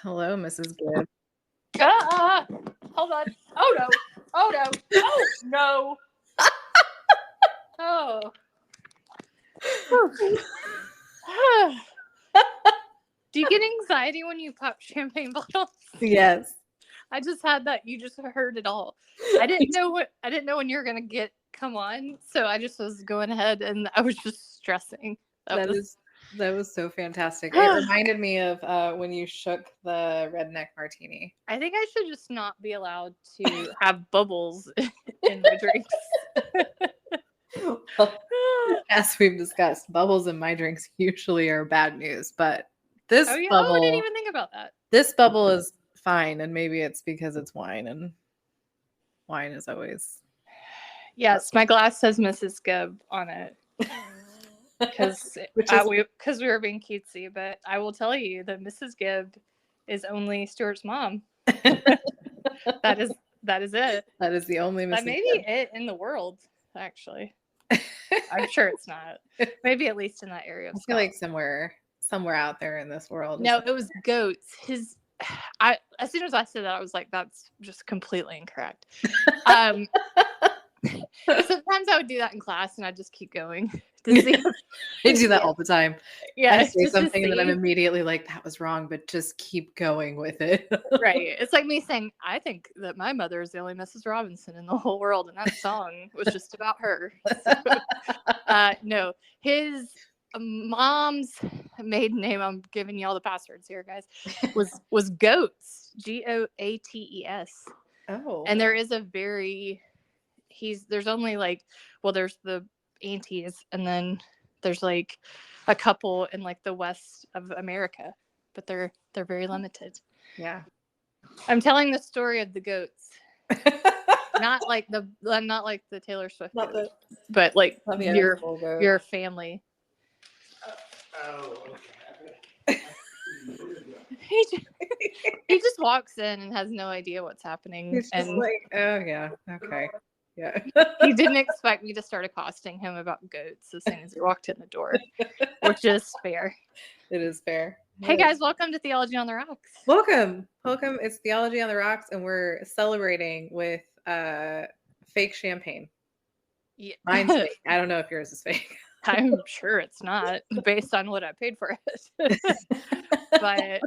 Hello, Mrs. Gibb. Hold on. Oh no. Oh no. Oh no. Oh. Do you get anxiety when you pop champagne bottles? Yes. I just had that. You just heard it all. I didn't know when you were gonna come on, so I just was going ahead and I was just stressing. That was so fantastic. It reminded me of when you shook the redneck martini. I think I should just not be allowed to have bubbles in my drinks. Well, as we've discussed, bubbles in my drinks usually are bad news, but this bubble, I didn't even think about that. This bubble is fine, and maybe it's because it's wine, and wine is always. Yes, my glass says Mrs. Gibb on it. Because we were being cutesy, but I will tell you that Mrs. Gibb is only Stuart's mom. That is it. That is the only Mrs. That may be it in the world, actually. I'm sure it's not. Maybe at least in that area. I feel like somewhere out there in this world. No, it was goats. As soon as I said that, I was like, that's just completely incorrect. Sometimes I would do that in class, and I'd just keep going. I do that all the time. Yeah, I say something and then I'm immediately like, that was wrong, but just keep going with it. Right. It's like me saying, I think that my mother is the only Mrs. Robinson in the whole world, and that song was just about her. So, no, his mom's maiden name, I'm giving you all the passwords here, guys, was Goates, Goates. Oh. And there is there's only there's the aunties, and then there's like a couple in like the west of America, but they're very limited. Yeah. I'm telling the story of the goats. not like the Taylor Swift goat, but like your family. Oh, okay. He just walks in and has no idea what's happening. He's just like, oh yeah, okay. Yeah. He didn't expect me to start accosting him about goats as soon as he walked in the door, which is fair. It is fair. Hey guys, welcome to Theology on the Rocks. Welcome. It's Theology on the Rocks, and we're celebrating with fake champagne. Yeah. Mine's fake. I don't know if yours is fake. I'm sure it's not, based on what I paid for it. But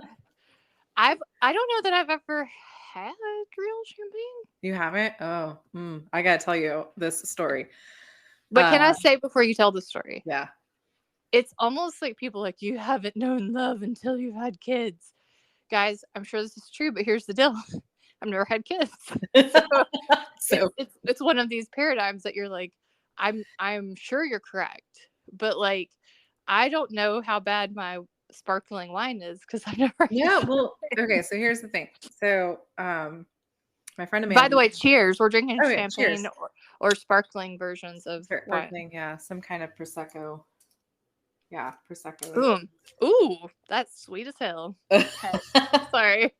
I don't know that I've ever had real champagne. You haven't? Oh, I gotta tell you this story. But can I say before you tell the story? Yeah. It's almost like people like, you haven't known love until you've had kids. Guys, I'm sure this is true, but here's the deal. I've never had kids. So it's one of these paradigms that you're like, I'm sure you're correct, but like, I don't know how bad my sparkling wine is because I never. Yeah, well, okay. So here's the thing. So, my friend Amanda. By the way, cheers. We're drinking champagne or sparkling versions of sparkling. Yeah, some kind of prosecco. Yeah, prosecco. Ooh, that's sweet as hell. Sorry.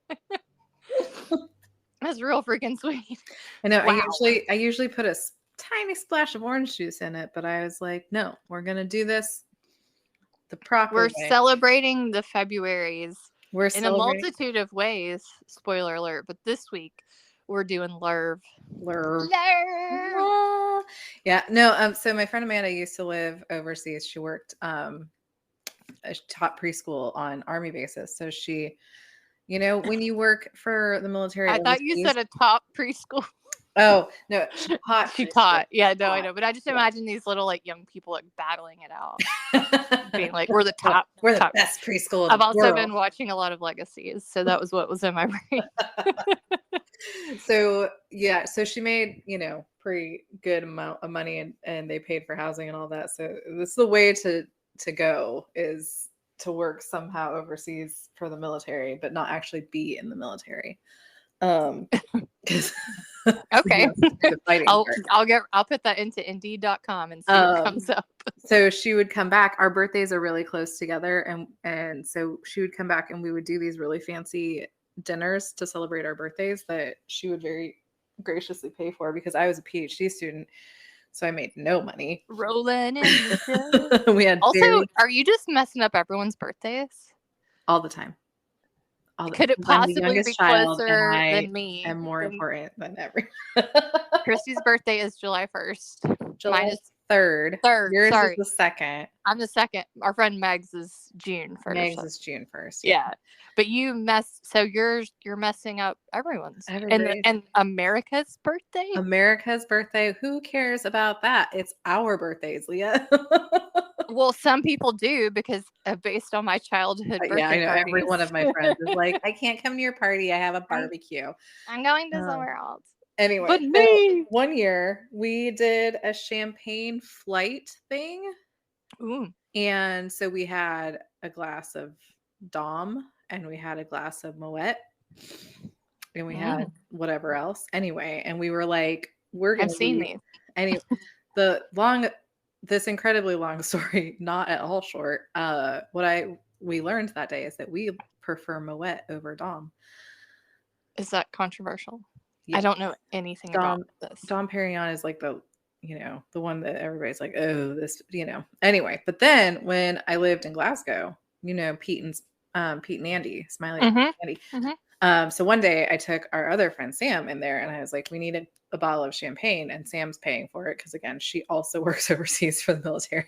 That's real freaking sweet. I know. Wow. I usually put a tiny splash of orange juice in it, but I was like, no, we're gonna do this the proper way. We're celebrating the Februaries in a multitude of ways. Spoiler alert! But this week we're doing Lerv. Yeah. No. So my friend Amanda used to live overseas. She worked taught preschool on Army bases. So she, when you work for the military, I thought you said a top preschool. Oh no, she taught. Yeah, no, I know, but I just imagine these little like young people like battling it out, being like, "We're the top. We're the best preschool." I've also been watching a lot of Legacies, so that was what was in my brain. So yeah, so she made pretty good amount of money, and they paid for housing and all that. So this is the way to go, is to work somehow overseas for the military, but not actually be in the military. Okay. I'll put that into Indeed.com and see what comes up. So she would come back. Our birthdays are really close together, and so she would come back and we would do these really fancy dinners to celebrate our birthdays that she would very graciously pay for, because I was a PhD student, so I made no money. Rolling in the show. We had also, are you just messing up everyone's birthdays? All the time. Could it 'cause I'm the possibly youngest be child, and closer I than me? am more Than important than everyone. Christy's birthday is July 1st. July Mine is 3rd. 3rd. Yours is Sorry. the 2nd. I'm the 2nd. Our friend Meg's is June 1st. Meg's is June 1st. Yeah. But you're messing up everyone's. Everybody's. And America's birthday? America's birthday. Who cares about that? It's our birthdays, Leah. Well, some people do because based on my childhood birthday Yeah, I know. parties. Every one of my friends is like, I can't come to your party. I have a barbecue. I'm going to Um, somewhere else. Anyway, But so me. one year we did a champagne flight thing. Ooh. And so we had a glass of Dom and we had a glass of Moet and we had whatever else. Anyway, and we were like, we're going I've to seen these. Anyway, this incredibly long story, not at all short. We learned that day is that we prefer Moet over Dom. Is that controversial? Yeah. I don't know anything about this. Dom Perignon is like the one that everybody's like, oh, this, Anyway, but then when I lived in Glasgow, Pete and Andy, Smiley and Andy. Mm-hmm. So one day I took our other friend Sam in there and I was like, we need a bottle of champagne, and Sam's paying for it because again, she also works overseas for the military.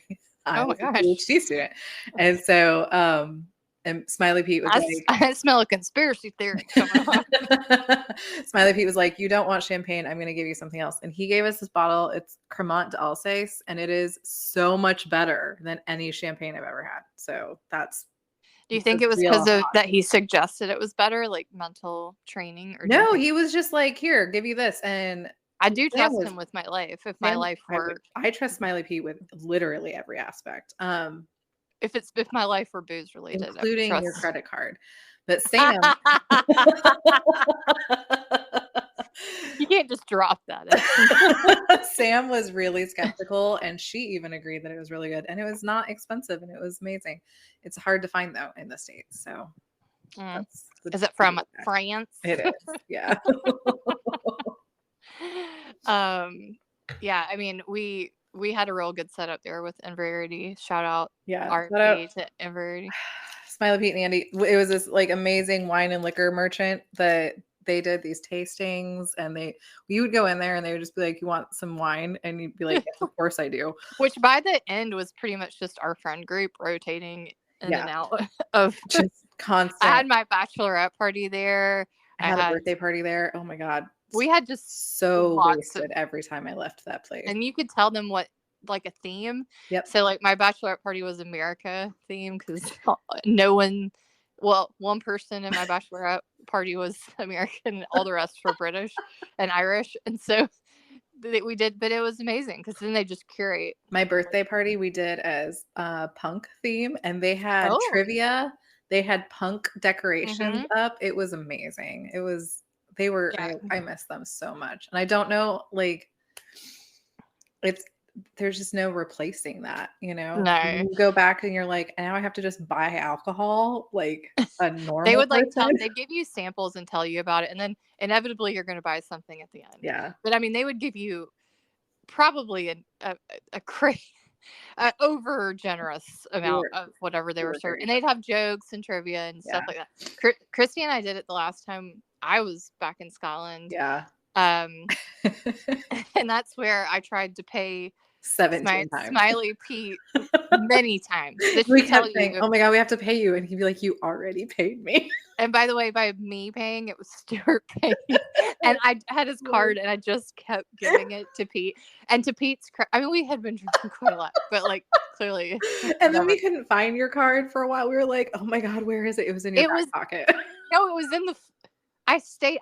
Oh my gosh. A PhD student. And so and Smiley Pete was I smell a conspiracy theory coming on. Smiley Pete was like, you don't want champagne, I'm going to give you something else. And he gave us this bottle. It's Cremant d'Alsace, and it is so much better than any champagne I've ever had. So that's. Do you think it was because of that he suggested it was better, like mental training? Or no, he was just like, here, give you this. And I do trust him with my life. If my life were, I trust Smiley Pete with literally every aspect. If my life were booze related, including your credit card. But Sam, you can't just drop that. Sam was really skeptical, and she even agreed that it was really good, and it was not expensive, and it was amazing. It's hard to find though in the States. So, is it from France? It is, yeah. Yeah. I mean, we had a real good setup there with Inverarity. Shout out, RP to Inverarity. Smiley Pete and Andy. It was this like amazing wine and liquor merchant that they did these tastings, and you would go in there and they would just be like, you want some wine? And you'd be like, yes, of course I do. Which by the end was pretty much just our friend group rotating in and out of just constant. I had my bachelorette party there. I had a birthday party there. Oh my God. We had just so wasted every time I left that place. And you could tell them what, like a theme. Yep. So like my bachelorette party was America theme because one person in my bachelorette party was American, all the rest were British and Irish. And so we did, but it was amazing because then they just curate. My birthday party we did as punk theme, and they had trivia. They had punk decorations up. It was amazing. I miss them so much. And I don't know, like, there's just no replacing that, No. You go back and you're like, now I have to just buy alcohol like a normal They would person. they give you samples and tell you about it, and then inevitably you're going to buy something at the end. Yeah. But I mean, they would give you probably a crazy, over generous amount of whatever they were serving, and they'd have jokes and trivia and stuff like that. Christy and I did it the last time I was back in Scotland. Yeah. And that's where I tried to pay 17 times. Smiley Pete many times. We kept saying, oh my God, we have to pay you. And he'd be like, you already paid me. And by the way, by me paying, it was Stuart paying. And I had his card and I just kept giving it to Pete. And to Pete's I mean, we had been drinking quite a lot, but like clearly. And then we couldn't find your card for a while. We were like, oh my God, where is it? It was in your back pocket. No, it was in the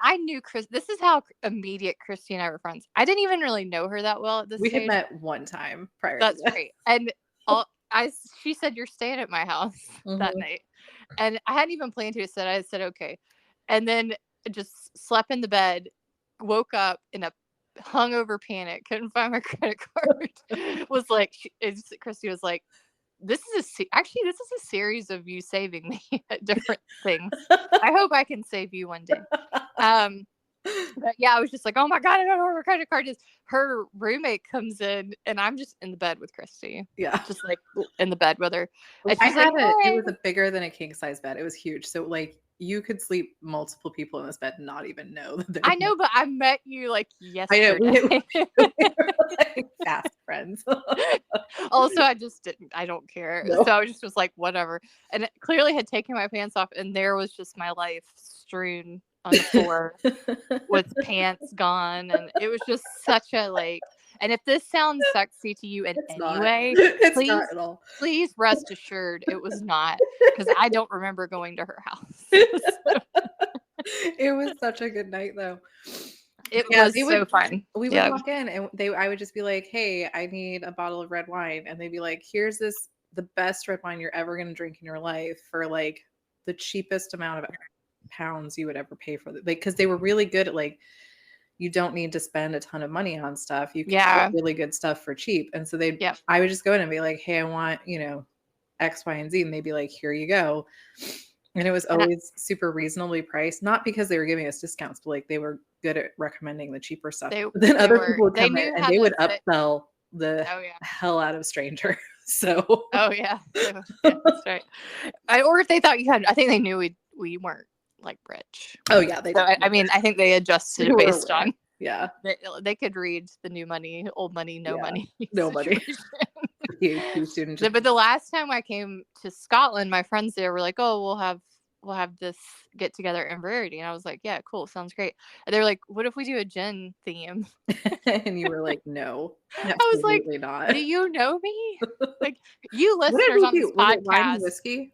I knew Chris. This is how immediate Christy and I were friends. I didn't even really know her that well at this stage. We had met one time prior. That's great. And she said, you're staying at my house that night. And I hadn't even planned to. I said, okay. And then just slept in the bed, woke up in a hungover panic, couldn't find my credit card. Was like, Christy was like, this is a series of you saving me at different things. I hope I can save you one day. But yeah, I was just like, oh my God, I don't know where her credit card is. Her roommate comes in and I'm just in the bed with Christy. Yeah. Just like in the bed with her. It was bigger than a king size bed. It was huge. So like you could sleep multiple people in this bed and not even know that I know, but I met you like I know. yesterday. We were like fast friends. Also, I don't care. No. So I was like, whatever. And it clearly had taken my pants off, and there was just my life strewn on the floor with pants gone. And it was just such a like, and if this sounds sexy to you in any way, It's not at all. please rest assured it was not, because I don't remember going to her house. It was such a good night though. It was so fun. We would walk in and I would just be like, hey, I need a bottle of red wine. And they'd be like, here's the best red wine you're ever going to drink in your life for like the cheapest amount of pounds you would ever pay for it. Like, cause they were really good at like, you don't need to spend a ton of money on stuff. You can get really good stuff for cheap. And so I would just go in and be like, hey, I want, X, Y, and Z. And they'd be like, here you go. And it was always super reasonably priced, not because they were giving us discounts, but like they were good at recommending the cheaper stuff. Then other people would come in and they would upsell the hell out of stranger. So that's right. Or if they thought I think they knew we weren't like rich. Oh yeah, they. So, I mean, I think they adjusted based on. Yeah, they could read the new money, old money, no money, no money. But the last time I came to Scotland, my friends there were like, "Oh, we'll have this get together in Rarity," and I was like, "Yeah, cool, sounds great." And they were like, "What if we do a gin theme?" And you were like, "No, I was like, not. Do you know me? Like, you listeners on this podcast, wine and whiskey?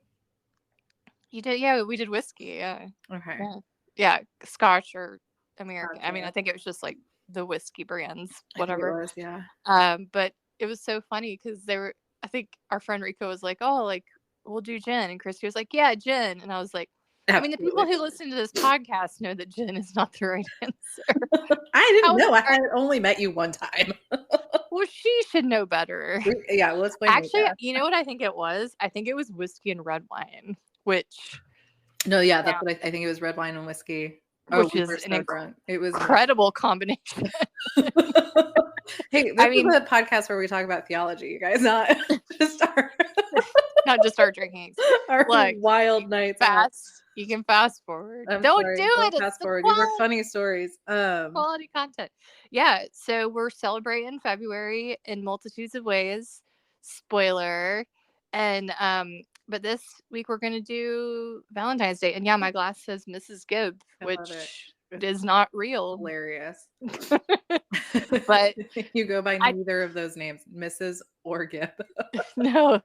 You did, yeah. We did whiskey, yeah. Okay, yeah, Scotch or American. I mean, I think it was just like the whiskey brands, whatever. It was, but it was so funny because I think our friend Rico was like, "Oh, like we'll do gin," and Christy was like, "Yeah, gin," and I was like, "I mean, the people who listen to this podcast know that gin is not the right answer." I didn't know. I had only met you one time. Well, she should know better. Yeah, let's play. Actually, you know what I think it was? I think it was whiskey and red wine, which. No, yeah, that's what I think it was red wine and whiskey. Which is an incredible combination. Hey, this is a podcast where we talk about theology, you guys, not just our drinking. Our wild nights. You can fast forward. Don't do it. Fast forward. These are funny stories. Quality content. Yeah. So we're celebrating February in multitudes of ways. Spoiler. And but this week we're going to do Valentine's Day. And yeah, my glass says Mrs. Gibb, which is not real. Hilarious. But you go by neither of those names, Mrs. or Gibb. No.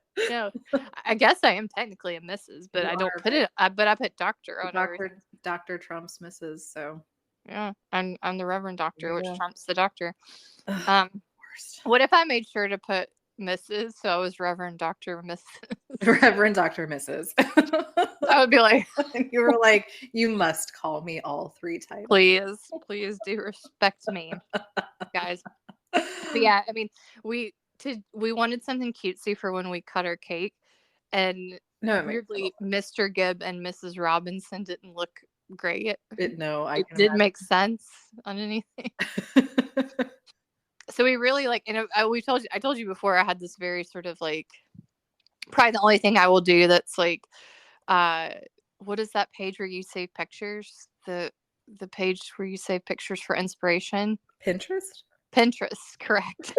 I guess I am technically a Mrs., but I don't put it. But I put Doctor on everything. Dr. Trump's Mrs. So yeah, I'm the Reverend Doctor, which trumps the Doctor. What if I made sure to put Mrs. So I was Reverend Dr. Mrs. Reverend Dr. Mrs. I would be like, you were like, you must call me all three titles. Please do respect me, guys. But yeah, I mean, we wanted something cutesy for when we cut our cake, and weirdly, Mr. Gibb and Mrs. Robinson didn't look great. It didn't make sense on anything. So we really I told you before, I had this very sort of like, probably the only thing I will do that's like, what is that page where you save pictures? The page where you save pictures for inspiration? Pinterest, correct.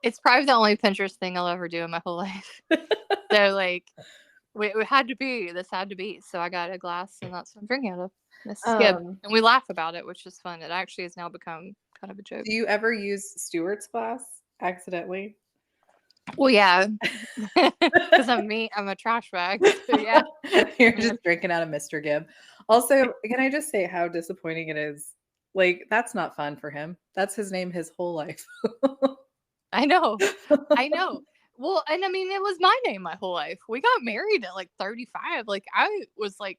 It's probably the only Pinterest thing I'll ever do in my whole life. So like, this had to be. So I got a glass, and that's what I'm drinking out of. Mrs. Gibb. And we laugh about it, which is fun. It actually has now become kind of a joke. Do you ever use Stuart's glass accidentally? Well, yeah, because I'm a trash bag. So yeah, you're just drinking out of Mr. Gibb. Also, can I just say how disappointing it is? Like, that's not fun for him. That's his name his whole life. I know. Well, and I mean, it was my name my whole life. We got married at like 35. Like, I was like,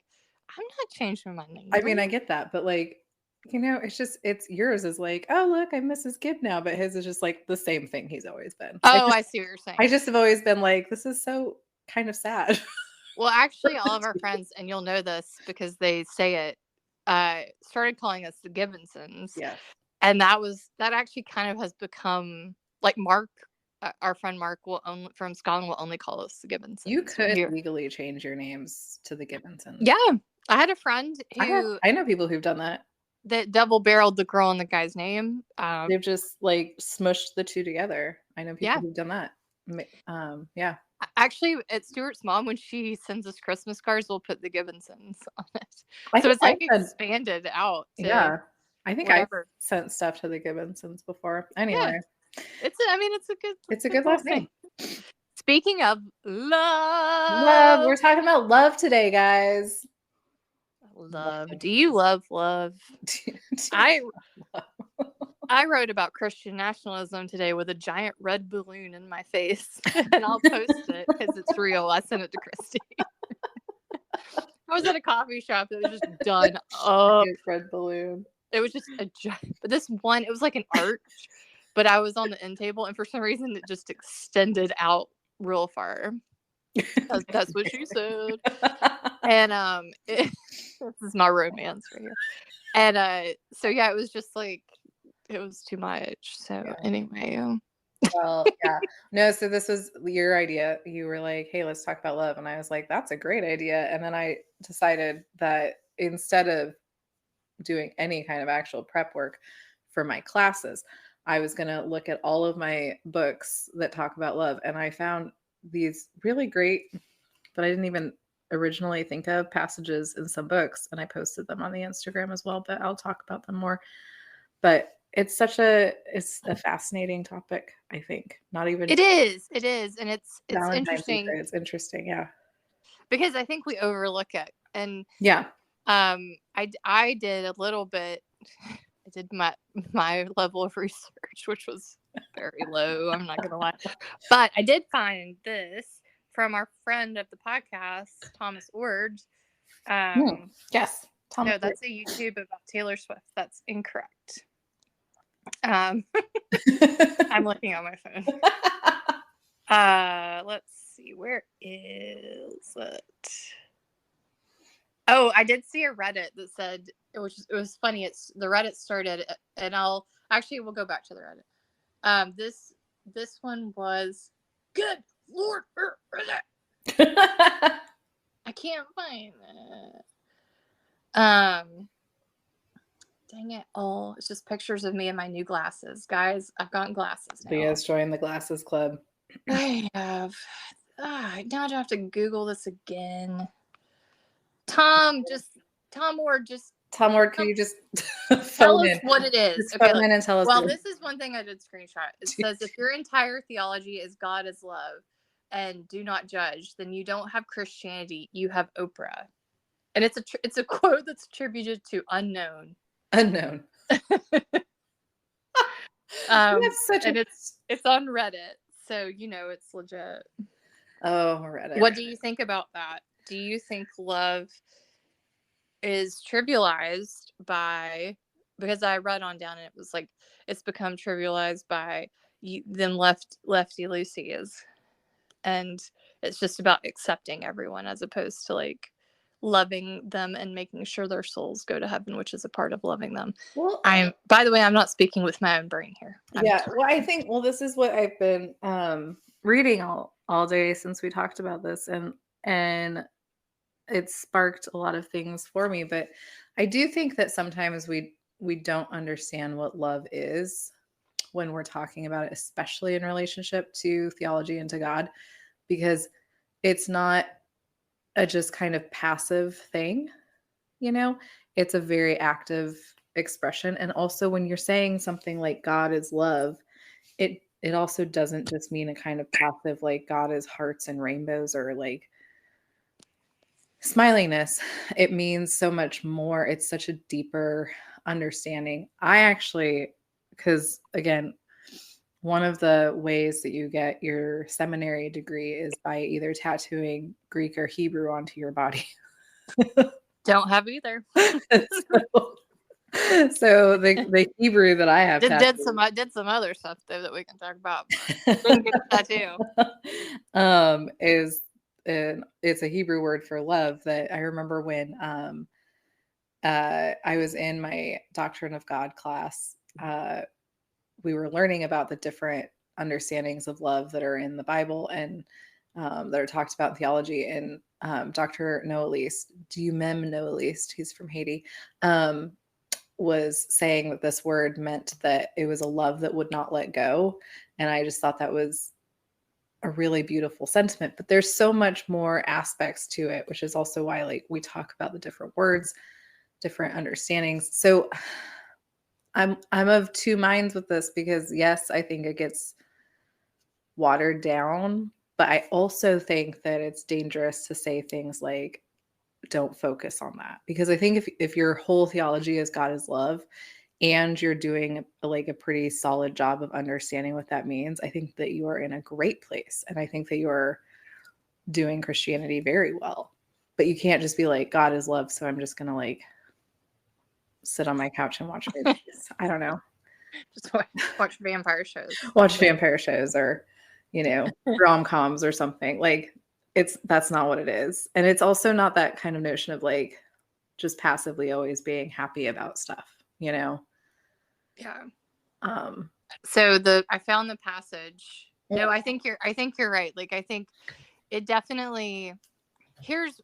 I'm not changing my name. I mean, I get that, but like, it's yours is like, oh, look, I'm Mrs. Gibb now, but his is just like the same thing he's always been. I see what you're saying. I just have always been like, this is so kind of sad. Well, actually, all of our friends, and you'll know this because they say it, started calling us the Gibbonsons. Yeah. And that actually kind of has become like Mark our friend Mark from Scotland will only call us the Gibbonsons. You could legally change your names to the Gibbonsons. Yeah, I had a friend who I know people who've done that. That double-barreled the girl and the guy's name. They've just like smushed the two together. I know people who've done that. Yeah. Actually, at Stuart's mom, when she sends us Christmas cards, we'll put the Gibbonsons on it. So it's like expanded out. Yeah. I think I've sent stuff to the Gibbonsons before. Anyway. Yeah. It's a good last name. Speaking of love. We're talking about love today, guys. Love. Do you love love? I wrote about Christian nationalism today with a giant red balloon in my face, and I'll post it because it's real. I sent it to Christy. I was at a coffee shop that was just done up. Red balloon. It was just a giant, but this one, it was like an arch, but I was on the end table, and for some reason, it just extended out real far. That's what she said. And this is my romance right here. And so yeah, it was just like it was too much. So anyway. Well, yeah. No, so this was your idea. You were like, hey, let's talk about love. And I was like, that's a great idea. And then I decided that instead of doing any kind of actual prep work for my classes, I was going to look at all of my books that talk about love. And I found these really great, but I didn't even originally think of passages in some books, and I posted them on the Instagram as well, but I'll talk about them more. But it's a fascinating topic, I think. Not even it is, and it's interesting. It's interesting, yeah. Because I think we overlook it. And yeah. I did a little bit. I did my level of research, which was very low. I'm not gonna lie, but I did find this from our friend of the podcast, Thomas Ord. Yes, Thomas. No, that's a YouTube about Taylor Swift. That's incorrect. I'm looking on my phone. Let's see. Where is it? Oh, I did see a Reddit that said it was funny. The Reddit started, and we'll go back to the Reddit. This one was good Lord. I can't find it. Dang it! Oh, it's just pictures of me and my new glasses, guys. I've gotten glasses now. You guys join the glasses club. I have. Now I have to Google this again. Tom Ord, can you just tell us what it is? Just phone in and tell us. Well, this is one thing I did screenshot. It says, if your entire theology is God is love and do not judge, then you don't have Christianity, you have Oprah. And it's a quote that's attributed to unknown. And it's on Reddit, so it's legit. Oh, Reddit. What do you think about that? Do you think love is trivialized because I read on down and it was like it's become trivialized by them lefty Lucy's, and it's just about accepting everyone as opposed to like loving them and making sure their souls go to heaven, which is a part of loving them. Well, by the way, I'm not speaking with my own brain here. I think this is what I've been reading all day since we talked about this, and it sparked a lot of things for me. But I do think that sometimes we don't understand what love is when we're talking about it, especially in relationship to theology and to God, because it's not a just kind of passive thing, it's a very active expression. And also when you're saying something like God is love, it also doesn't just mean a kind of passive, like God is hearts and rainbows or like smiliness. It means so much more. It's such a deeper understanding. Because again, one of the ways that you get your seminary degree is by either tattooing Greek or Hebrew onto your body. Don't have either. So the Hebrew that I have did some other stuff though that we can talk about. Didn't get a tattoo. It's a Hebrew word for love that I remember when I was in my Doctrine of God class. We were learning about the different understandings of love that are in the Bible and that are talked about in theology. And Dr. Noah Least, do you mem Noah Least? He's from Haiti. Was saying that this word meant that it was a love that would not let go. And I just thought that was a really beautiful sentiment, but there's so much more aspects to it, which is also why like we talk about the different words, different understandings. So I'm of two minds with this because yes, I think it gets watered down, but I also think that it's dangerous to say things like don't focus on that, because I think if your whole theology is God is love and you're doing like a pretty solid job of understanding what that means, I think that you are in a great place, and I think that you're doing Christianity very well. But you can't just be like God is love, so I'm just gonna like sit on my couch and watch movies. I don't know. Just watch vampire shows. Watch vampire shows or, you know, rom-coms or something. Like that's not what it is. And it's also not that kind of notion of like just passively always being happy about stuff, you know? Yeah. Um So I found the passage. No, I think you're right. Like I think it definitely here's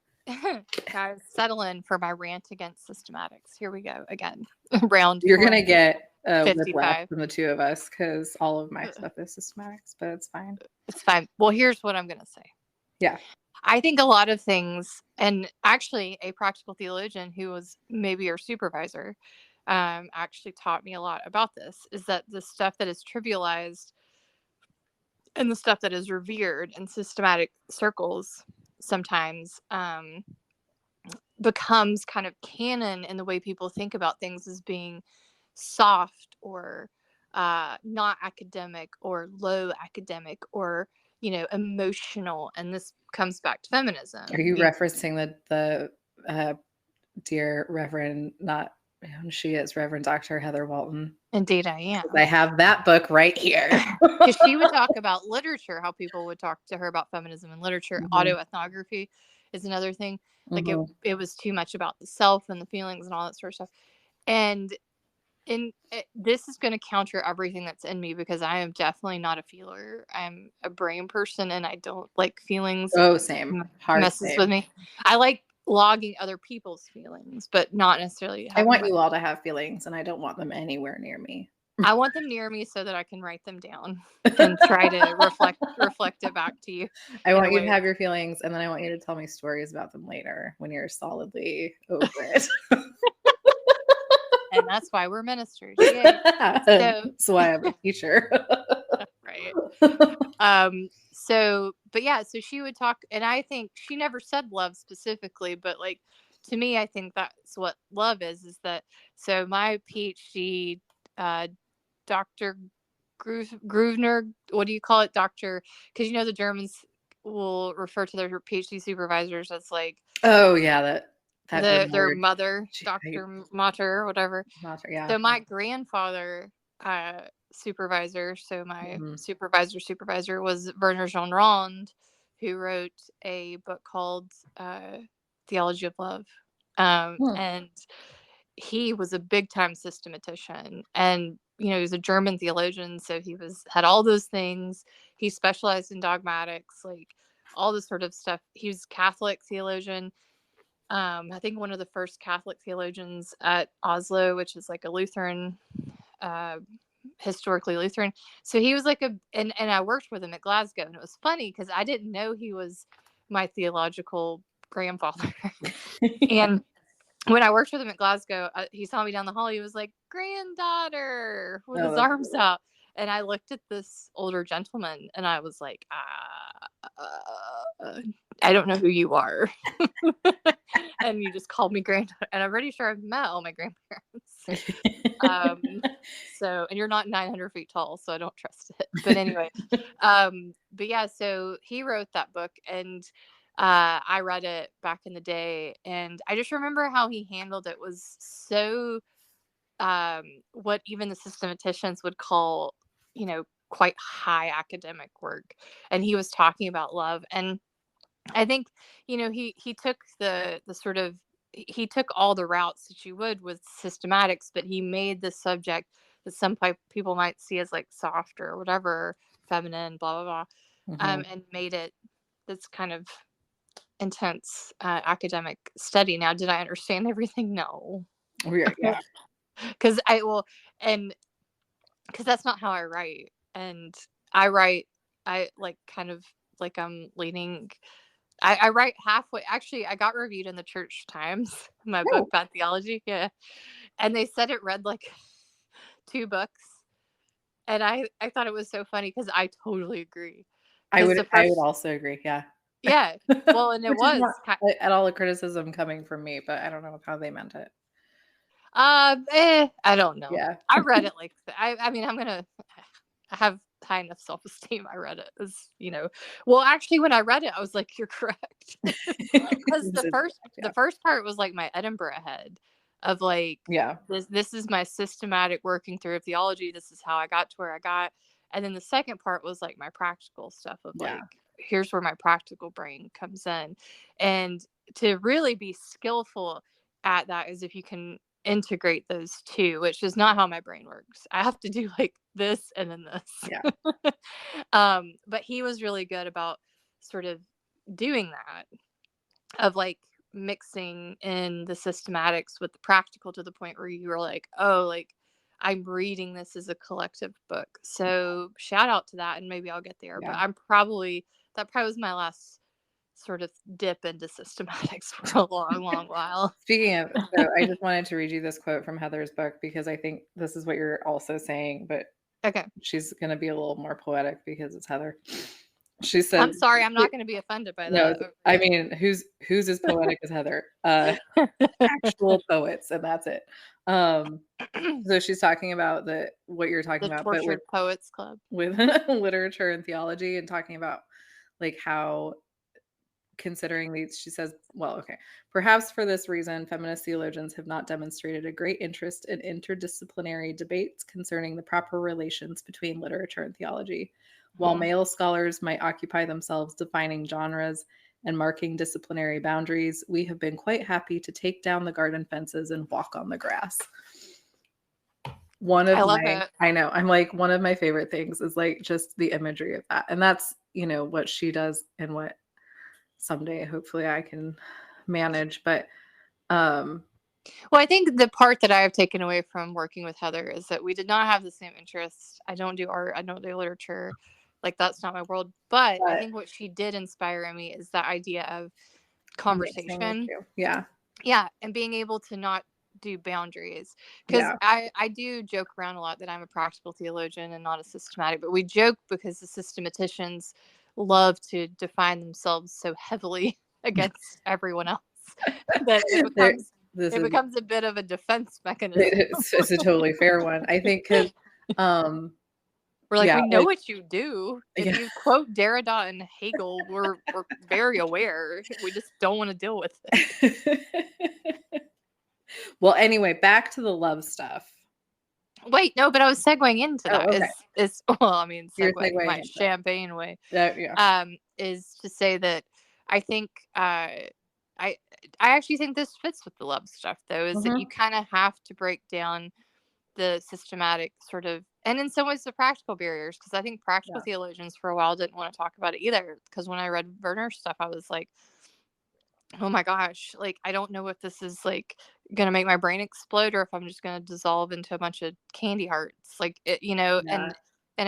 guys, settle in for my rant against systematics. Here we go again. Round you're gonna get 55 whiplash from the two of us because all of my stuff is systematics, but it's fine. It's fine. Well, here's what I'm gonna say. Yeah. I think a lot of things, and actually a practical theologian who was maybe your supervisor actually taught me a lot about this, is that the stuff that is trivialized and the stuff that is revered in systematic circles sometimes becomes kind of canon in the way people think about things as being soft or not academic or low academic or, you know, emotional. And this comes back to feminism. Are you referencing the dear Reverend, not she is Reverend Dr. Heather Walton? Indeed, I am. I have that book right here. Because she would talk about literature, how people would talk to her about feminism and literature. Mhm. Autoethnography is another thing. Like it was too much about the self and the feelings and all that sort of stuff. And this is going to counter everything that's in me, because I am definitely not a feeler. I'm a brain person and I don't like feelings. Oh, same. Messes with me. I like logging other people's feelings, but not necessarily. I want you all to have feelings, and I don't want them anywhere near me. I want them near me so that I can write them down and try to reflect it back to you. I want you to have your feelings, and then I want you to tell me stories about them later when you're solidly over it. And that's why we're ministers. That's why I'm a teacher. Right. So she would talk, and I think she never said love specifically, but like to me, I think that's what love is that. So my PhD, Dr. Gruvner, what do you call it, Doctor? Because you know the Germans will refer to their PhD supervisors as like, oh yeah, their mother, Dr. Mater or whatever. Mater, yeah. So my grandfather supervisor, so my supervisor was Werner Jean Rond, who wrote a book called Theology of Love. And he was a big time systematician, and you know, he was a German theologian, so he had all those things. He specialized in dogmatics, like all this sort of stuff. He was a Catholic theologian. I think one of the first Catholic theologians at Oslo, which is like a Lutheran, historically Lutheran. So he was like and I worked with him at Glasgow, and it was funny because I didn't know he was my theological grandfather. And when I worked with him at Glasgow, he saw me down the hall. He was like, granddaughter, with his arms out. And I looked at this older gentleman and I was like, I don't know who you are. And you just called me granddaughter. And I'm pretty sure I've met all my grandparents. And you're not 900 feet tall, so I don't trust it. But anyway, but yeah, so he wrote that book, and I read it back in the day, and I just remember how he handled it was so what even the systematicians would call, you know, quite high academic work. And he was talking about love, and I think, you know, he took the sort of, he took all the routes that you would with systematics, but he made the subject that some people might see as like soft or whatever feminine, blah blah blah, and made it this kind of intense academic study. Now, did I understand everything? No. Yeah. Because I will, and because that's not how I write. And I write, I like kind of like I'm leaning. I write halfway. Actually, I got reviewed in the Church Times, my book, Oh, Bad Theology. Yeah. And they said it read like 2 books. And I thought it was so funny because I totally agree. I Because would the I would first, also agree. Yeah. yeah, well, and it Which is was, not at all a criticism coming from me, but I don't know how they meant it. I don't know. Yeah. I read it like, I mean, I have high enough self-esteem. I read it as, well, actually, when I read it, I was like, you're correct. Because This is correct, the yeah. first part was like my Edinburgh head of like, Yeah. this is my systematic working through of theology. This is how I got to where I got. And then the second part was like my practical stuff of Yeah. like, here's where my practical brain comes in. And to really be skillful at that is if you can integrate those two, which is not how my brain works. I have to do like this and then this. Yeah. But he was really good about sort of doing that, of like mixing in the systematics with the practical to the point where you were like, oh, like I'm reading this as a collective book. So shout out to that, and maybe I'll get there. Yeah. But that probably was my last sort of dip into systematics for a long, long while. Speaking of, so I just wanted to read you this quote from Heather's book because I think this is what you're also saying, but Okay. she's going to be a little more poetic because it's Heather. She says, I'm sorry, I'm not going to be offended by no, that. I mean, who's as poetic as Heather? Actual poets, and that's it. So she's talking about what you're talking The about, but Tortured Poets Club. with literature and theology, and talking about like how considering these, she says, well, okay, perhaps for this reason, feminist theologians have not demonstrated a great interest in interdisciplinary debates concerning the proper relations between literature and theology. While male scholars might occupy themselves defining genres and marking disciplinary boundaries, we have been quite happy to take down the garden fences and walk on the grass. I love it. I know, I'm like, one of my favorite things is like just the imagery of that. And that's, what she does and what someday hopefully I can manage. But well, I think the part that I have taken away from working with Heather is that we did not have the same interests. I don't do art, I don't do literature, like that's not my world. But I think what she did inspire in me is that idea of conversation. Yeah. And being able to not do boundaries, because I do joke around a lot that I'm a practical theologian and not a systematic, but we joke because the systematicians love to define themselves so heavily against everyone else that it becomes a bit of a defense mechanism. It's a totally fair one, I think, because we're like, we know what you do. If you quote Derrida and Hegel, we're very aware. We just don't want to deal with it. Well, anyway, back to the love stuff. Wait, no, but I was segueing into that. Okay. Well, I mean, segueing my champagne way. Yeah. Is to say that I think I actually think this fits with the love stuff, though, is that you kind of have to break down the systematic sort of, and in some ways the practical barriers, because I think practical theologians for a while didn't want to talk about it either, because when I read Werner's stuff, I was like, oh my gosh, like I don't know if this is like gonna make my brain explode or if I'm just gonna dissolve into a bunch of candy hearts, like it, and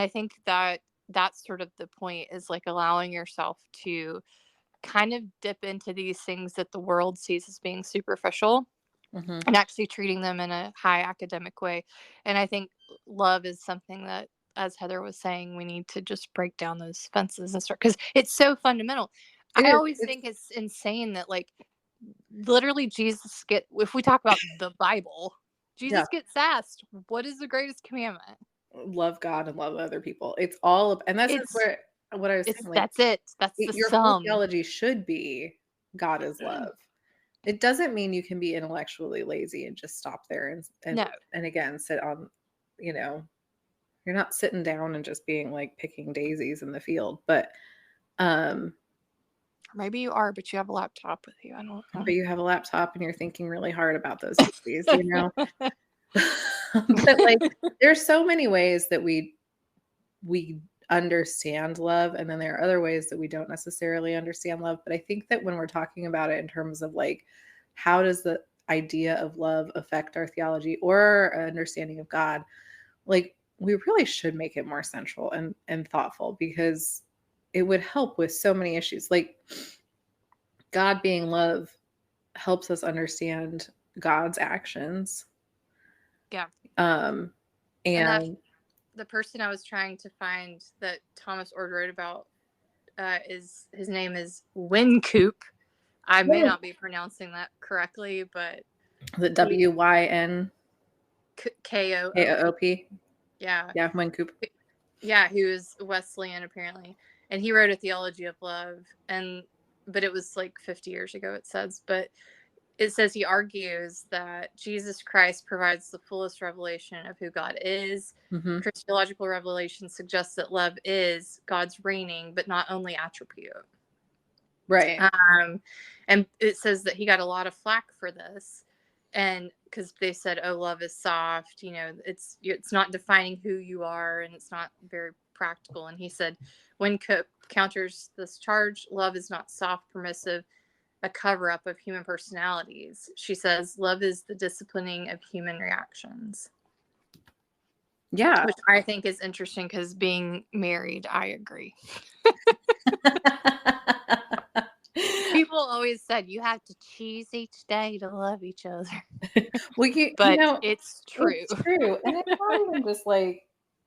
I think that that's sort of the point, is like allowing yourself to kind of dip into these things that the world sees as being superficial, and actually treating them in a high academic way. And I think love is something that, as Heather was saying, we need to just break down those fences and start, because it's so fundamental. I always think it's insane that like literally if we talk about the Bible, Jesus gets asked, what is the greatest commandment? Love God and love other people. It's all and that's what I was saying. Like, that's it. That's the your whole theology should be God is love. It doesn't mean you can be intellectually lazy and just stop there and again sit on, you're not sitting down and just being like picking daisies in the field, but maybe you are, but you have a laptop with you. I don't know. But you have a laptop and you're thinking really hard about those daisies, But like there's so many ways that we understand love, and then there are other ways that we don't necessarily understand love. But I think that when we're talking about it in terms of like, how does the idea of love affect our theology or our understanding of God, like we really should make it more central and thoughtful, because it would help with so many issues. Like God being love helps us understand God's actions. Yeah. And the person I was trying to find that Thomas Ord wrote about is, his name is Wynkoop. I may not be pronouncing that correctly, but the WYNKOOP. Yeah. Yeah, Wynkoop. Yeah, he was Wesleyan apparently, and he wrote a theology of love, but it was like 50 years ago, it says. But it says he argues that Jesus Christ provides the fullest revelation of who God is. Mm-hmm. Christological revelation suggests that love is God's reigning, but not only attribute. Right. And it says that he got a lot of flack for this, and because they said, "Oh, love is soft. You know, it's not defining who you are, and it's not very practical." And he said, Wynkoop counters this charge: love is not soft, permissive, a cover-up of human personalities. She says, love is the disciplining of human reactions. Yeah. Which I think is interesting, because being married, I agree. People always said you have to choose each day to love each other. Well, but it's true. It's true. And it's not even just like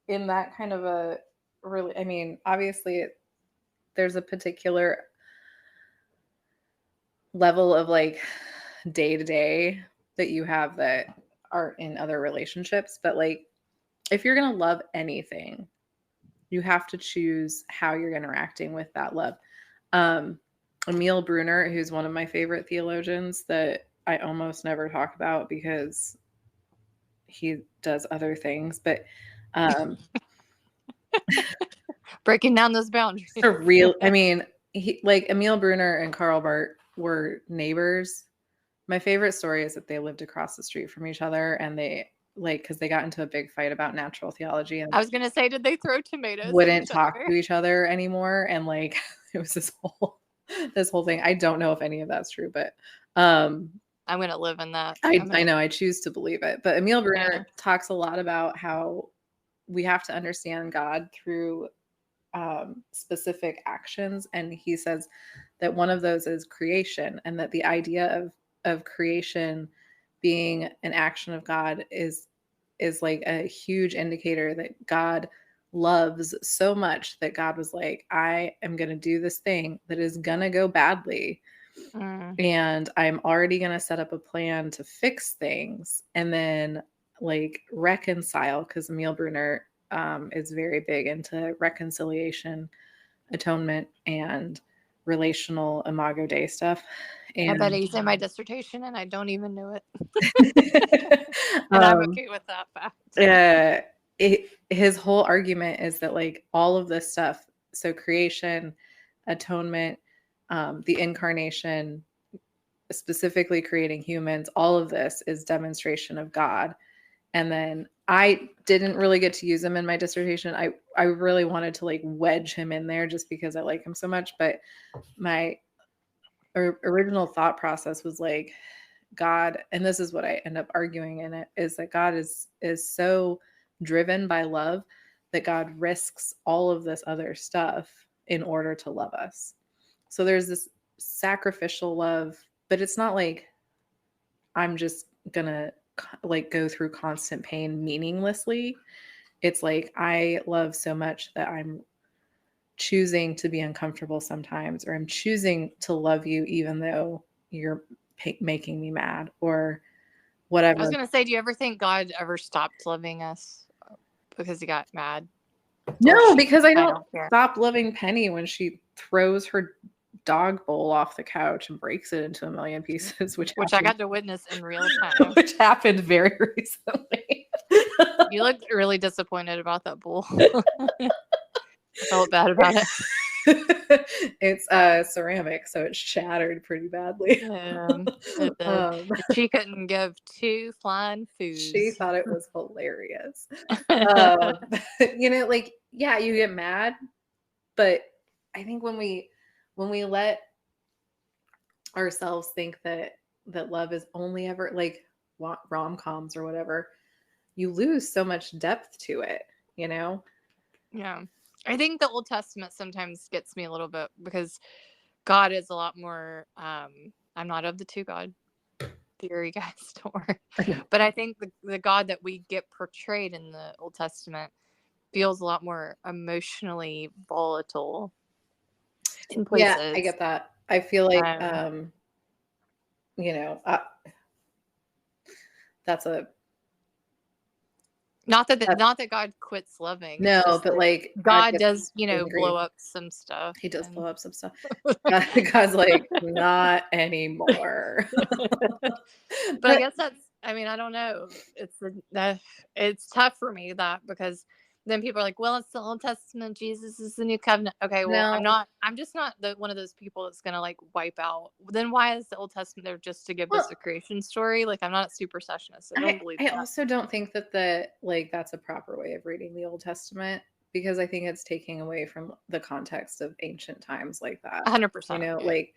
in that kind of a really, I mean, obviously there's a particular level of like day to day that you have that aren't in other relationships. But like, if you're going to love anything, you have to choose how you're interacting with that love. Emil Brunner, who's one of my favorite theologians that I almost never talk about because he does other things, but breaking down those boundaries. I mean, like Emil Brunner and Karl Barth were neighbors. My favorite story is that they lived across the street from each other, and they because they got into a big fight about natural theology, and I was gonna say, did they throw tomatoes? Wouldn't talk to each other anymore, and like it was this whole thing. I don't know if any of that's true, but I'm gonna live in that. I know, I choose to believe it. But Emil Brunner talks a lot about how we have to understand God through specific actions, and he says that one of those is creation, and that the idea of creation being an action of God is like a huge indicator that God loves so much that God was like, I am going to do this thing that is going to go badly. And I'm already going to set up a plan to fix things and then like reconcile, because Emil Brunner is very big into reconciliation, atonement, and relational Imago Dei stuff. And I bet he's in my dissertation and I don't even know it. And I'm okay with that fact. His whole argument is that like all of this stuff, so creation, atonement, the incarnation, specifically creating humans, all of this is demonstration of God. And then I didn't really get to use him in my dissertation. I really wanted to like wedge him in there just because I like him so much. But my original thought process was like, God, and this is what I end up arguing in it, is that God is so driven by love that God risks all of this other stuff in order to love us. So there's this sacrificial love, but it's not like I'm just gonna like go through constant pain meaninglessly. It's like I love so much that I'm choosing to be uncomfortable sometimes, or I'm choosing to love you even though you're making me mad or whatever. I was going to say, do you ever think God ever stopped loving us because he got mad? No, because I don't stop loving Penny when she throws her dog bowl off the couch and breaks it into a million pieces, which I got to witness in real time. Which happened very recently. You looked really disappointed about that bowl. I felt bad about it. It's ceramic, so it's shattered pretty badly. It did. Um, She couldn't give two flying she foos. thought it was hilarious. Um, like, yeah, you get mad, but I think when we let ourselves think that love is only ever like rom-coms or whatever, you lose so much depth to it, you know? Yeah. I think the Old Testament sometimes gets me a little bit because God is a lot more I'm not of the two God theory, guys, don't worry. But I think the God that we get portrayed in the Old Testament feels a lot more emotionally volatile in Yeah, I places. get that. I feel like you know, that's a not that that's not that God quits loving. It's no, just but that like God God gets does, angry. blow up some stuff. He does And blow up some stuff. God's like, not anymore. but I But guess I mean, I don't know. It's tough for me that because then people are like, well, it's the Old Testament, Jesus is the new covenant. Okay, well, no, I'm just not one of those people that's gonna like wipe out. Then why is the Old Testament there just to give well, us a creation story? Like, I'm not a supersessionist. I don't believe I that. also don't think that that's a proper way of reading the Old Testament, because I think it's taking away from the context of ancient times like that. 100%. Yeah. Like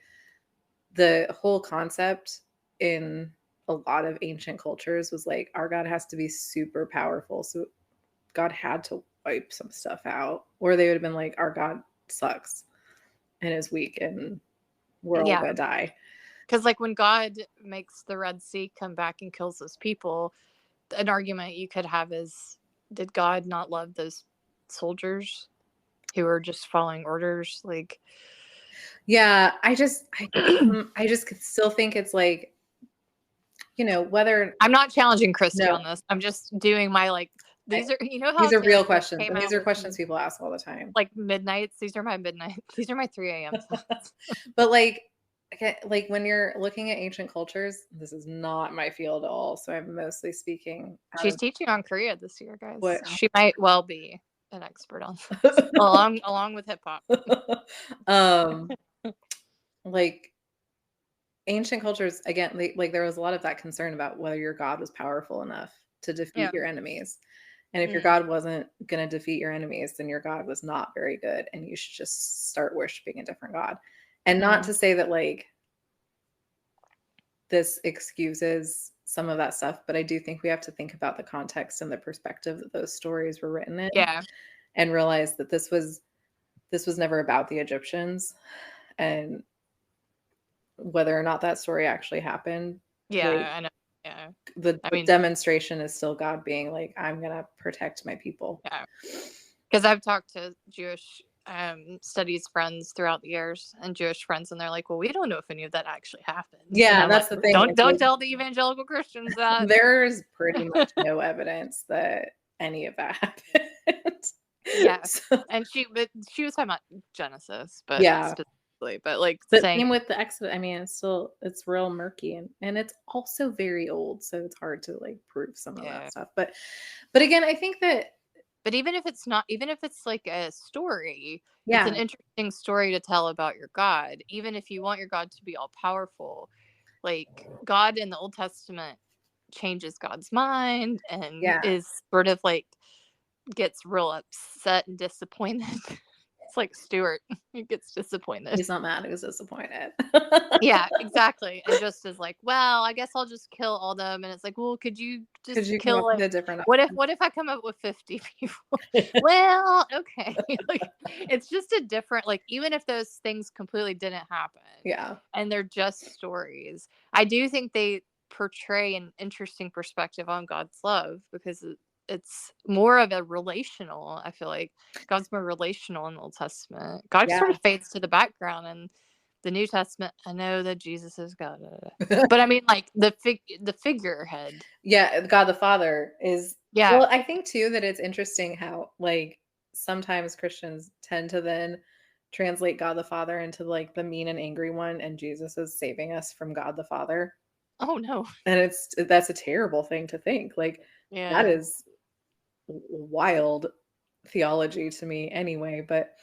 the whole concept in a lot of ancient cultures was like our God has to be super powerful. So God had to wipe some stuff out, or they would have been like, our God sucks and is weak and we're all gonna die. Because like when God makes the Red Sea come back and kills those people, an argument you could have is, did God not love those soldiers who were just following orders? Like, Yeah, I just could still think it's like, whether I'm not challenging Christy no, on this. I'm just doing my these are how these are Taylor real Swift questions, came and these out are with questions people ask all the time. like midnights. These are my midnight. These are my 3 a.m. But like when you're looking at ancient cultures, this is not my field at all. So I'm mostly speaking. She's teaching on Korea this year, guys. What? She might well be an expert on along with hip hop. Like ancient cultures, again, like there was a lot of that concern about whether your God was powerful enough to defeat your enemies. And if your God wasn't going to defeat your enemies, then your God was not very good. And you should just start worshiping a different God. And not to say that like this excuses some of that stuff, but I do think we have to think about the context and the perspective that those stories were written in. Yeah. And realize that this was never about the Egyptians, and whether or not that story actually happened. Yeah, like, I know. Yeah. The demonstration is still God being like, I'm going to protect my people. Yeah. Because I've talked to Jewish studies friends throughout the years and Jewish friends, and they're like, well, we don't know if any of that actually happened. Yeah, that's the thing. Don't tell the evangelical Christians that. There's pretty much no evidence that any of that happened. Yeah. And she was talking about Genesis, but yeah, specifically, but like same with the Exodus. I mean, it's real murky, and it's also very old, so it's hard to like prove some of that stuff. But again, I think that. But even if it's like a story, yeah, it's an interesting story to tell about your God. Even if you want your God to be all powerful, like God in the Old Testament changes God's mind and is sort of like gets real upset and disappointed. It's like Stuart. He gets disappointed. He's not mad. He's disappointed. Yeah, exactly. And just is like, well, I guess I'll just kill all them. And it's like, well, could you kill like, a different what if I come up with 50 people? Well, okay. Like, it's just a different, like, even if those things completely didn't happen. Yeah. And they're just stories. I do think they portray an interesting perspective on God's love because it's more of a relational. I feel like God's more relational in the Old Testament. God sort of fades to the background in the New Testament. I know that Jesus is God, but I mean, like the figurehead. Yeah, God the Father is. Yeah. Well, I think too that it's interesting how like sometimes Christians tend to then translate God the Father into like the mean and angry one, and Jesus is saving us from God the Father. Oh no. And that's a terrible thing to think. Like that is wild theology to me anyway. But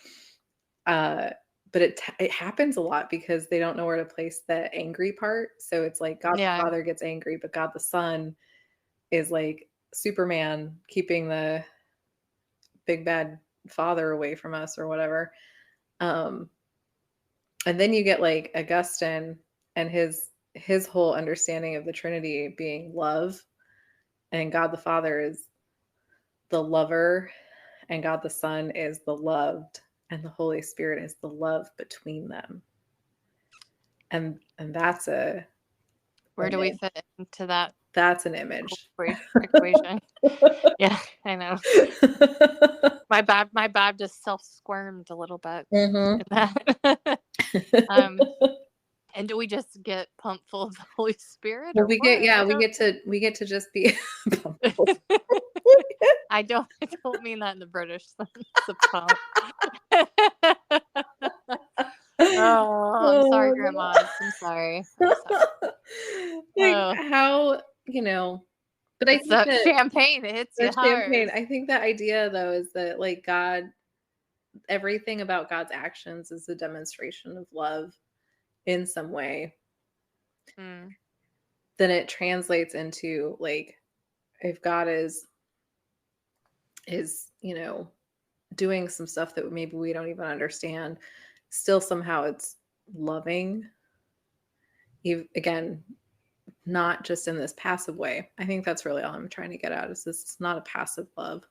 But it happens a lot because they don't know where to place the angry part. So it's like God the Yeah. Father gets angry, but God the Son is like Superman keeping the big bad father away from us or whatever. Um, and then you get like Augustine and his whole understanding of the Trinity being love, and God the Father is the lover, and God the Son is the loved, and the Holy Spirit is the love between them. And that's Where do we fit into that that's an image. equation? Yeah, I know. My Baptist self squirmed a little bit. Mhm. And do we just get pumped full of the Holy Spirit, Well, or what? we get to just be I don't mean that in the British sense of pump. Oh, I'm sorry, grandmas. I'm sorry. Like how, but I It's think that that champagne, it hits you the hard. champagne, I think the idea though is that like everything about God's actions is a demonstration of love in some way. Mm. Then it translates into like if God is doing some stuff that maybe we don't even understand, still somehow it's loving. Again, not just in this passive way. I think that's really all I'm trying to get at is this is not a passive love.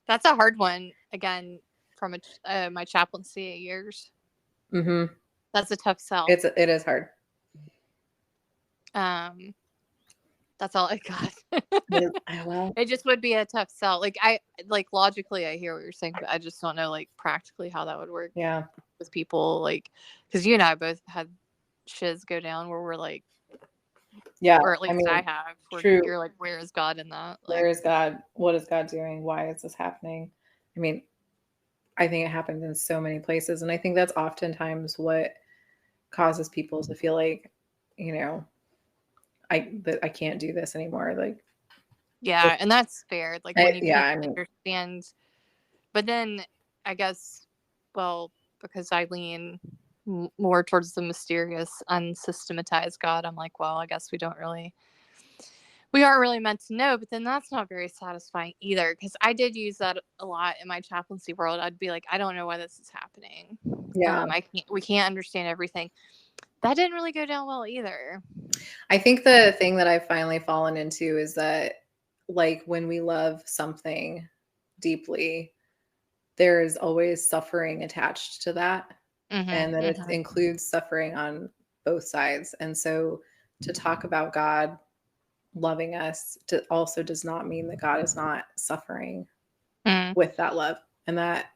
That's a hard one. Again, from my chaplaincy years. Mm-hmm. That's a tough sell. It is hard. That's all I got. Well, it just would be a tough sell. Like logically, I hear what you're saying, but I just don't know like practically how that would work. Yeah. With people, like, because you and I both had shiz go down where we're like, yeah, or at least I have. Where true. You're like, where is God in that? Like, where is God? What is God doing? Why is this happening? I mean, I think it happens in so many places, and I think that's oftentimes what causes people to feel like, I can't do this anymore. Like, yeah, and that's fair. Like when you can't understand, but then I guess, well, because I lean more towards the mysterious, unsystematized God, I'm like, well, I guess we aren't really meant to know. But then that's not very satisfying either, because I did use that a lot in my chaplaincy world. I'd be like, I don't know why this is happening. Yeah, we can't understand everything. That didn't really go down well either. I think the thing that I've finally fallen into is that, like, when we love something deeply, there is always suffering attached to that. Mm-hmm, and that it includes suffering on both sides. And so to talk about God loving us also does not mean that God is not suffering with that love. And that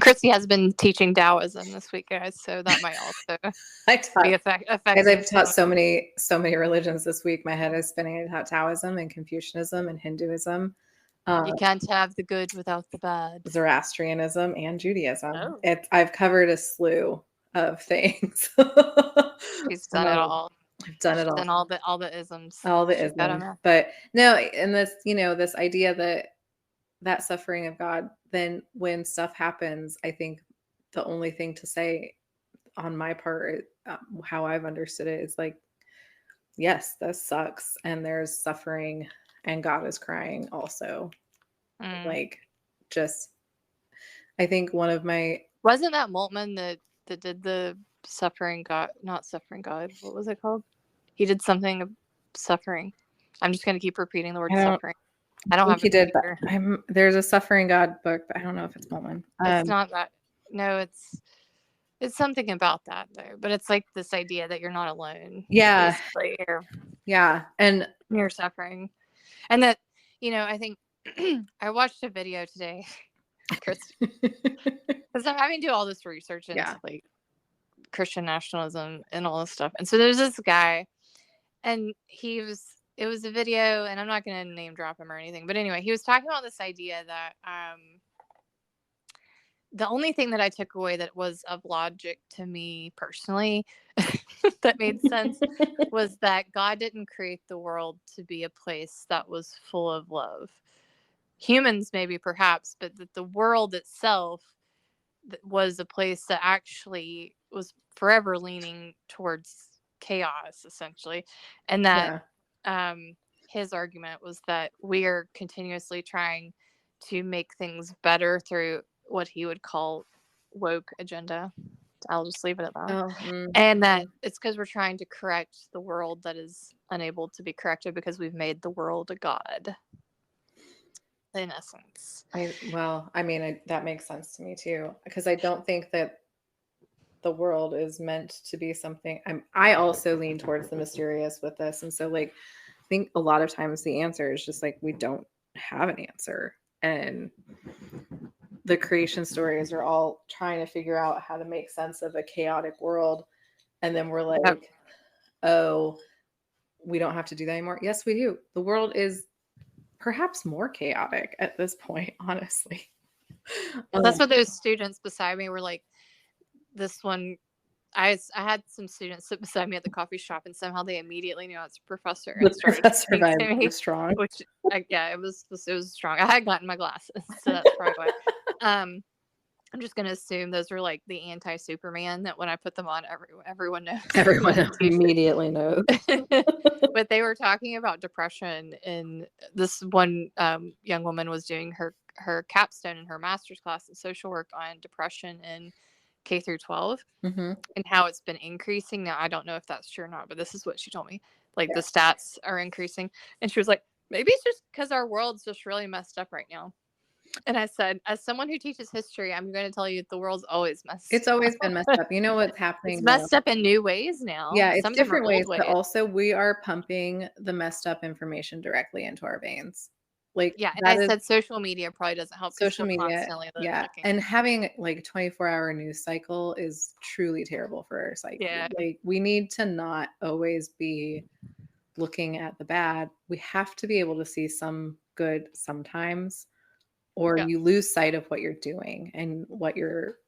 Chrissy has been teaching Taoism this week, guys, so that might also be effective. As I've taught so many religions this week, my head is spinning. I taught Taoism and Confucianism and Hinduism. You can't have the good without the bad. Zoroastrianism and Judaism. Oh. I've covered a slew of things. She's done it all. I've done it all. Done all the isms. All the isms. But no, and this, this idea that suffering of God, then when stuff happens, I think the only thing to say on my part, how I've understood it, is like, yes, this sucks, and there's suffering, and God is crying also. Like, just, I think one of my wasn't that Moltmann that did the suffering God, not suffering God. What was it called? He did something of suffering. I'm just going to keep repeating the word suffering. I don't have he did, but there's a suffering God book, but I don't know if it's Moltmann. It's not that. No, it's something about that though. But it's like this idea that you're not alone. Yeah. Yeah. And you're suffering. And that, I think I watched a video today, Chris, because I'm having to do all this research into like Christian nationalism and all this stuff. And so there's this guy, and it was a video, and I'm not going to name drop him or anything, but anyway, he was talking about this idea that the only thing that I took away that was of logic to me personally that made sense was that God didn't create the world to be a place that was full of love. Humans maybe perhaps, but that the world itself was a place that actually was forever leaning towards chaos, essentially, and that his argument was that we are continuously trying to make things better through what he would call woke agenda. I'll just leave it at that. And that it's because we're trying to correct the world that is unable to be corrected because we've made the world a god, in essence. That makes sense to me too, because I don't think that the world is meant to be something. I also lean towards the mysterious with this, and so like I think a lot of times the answer is just like we don't have an answer, and the creation stories are all trying to figure out how to make sense of a chaotic world, and then we're like, oh, we don't have to do that anymore. Yes, we do. The world is perhaps more chaotic at this point, honestly. Well, that's what those students beside me were like. This one, I had some students sit beside me at the coffee shop, and somehow they immediately knew I was a professor. The professor vibe was strong. Which, it was strong. I had gotten my glasses, so that's probably why. I'm just gonna assume those were like the anti-Superman that when I put them on, everyone knows. Everyone immediately knows. But they were talking about depression, and this one young woman was doing her capstone in her master's class in social work on depression in K through 12 and how it's been increasing. Now, I don't know if that's true or not, but this is what she told me. Like the stats are increasing. And she was like, maybe it's just because our world's just really messed up right now. And I said, as someone who teaches history, I'm going to tell you the world's always messed up. It's always been messed up. You know what's happening? It's messed up in new ways now. Yeah, it's different ways, but also we are pumping the messed up information directly into our veins. Like, yeah, and I said social media probably doesn't help. Social media, and having like 24-hour news cycle is truly terrible for our psyche. Yeah, like we need to not always be looking at the bad. We have to be able to see some good sometimes, or you lose sight of what you're doing and what you're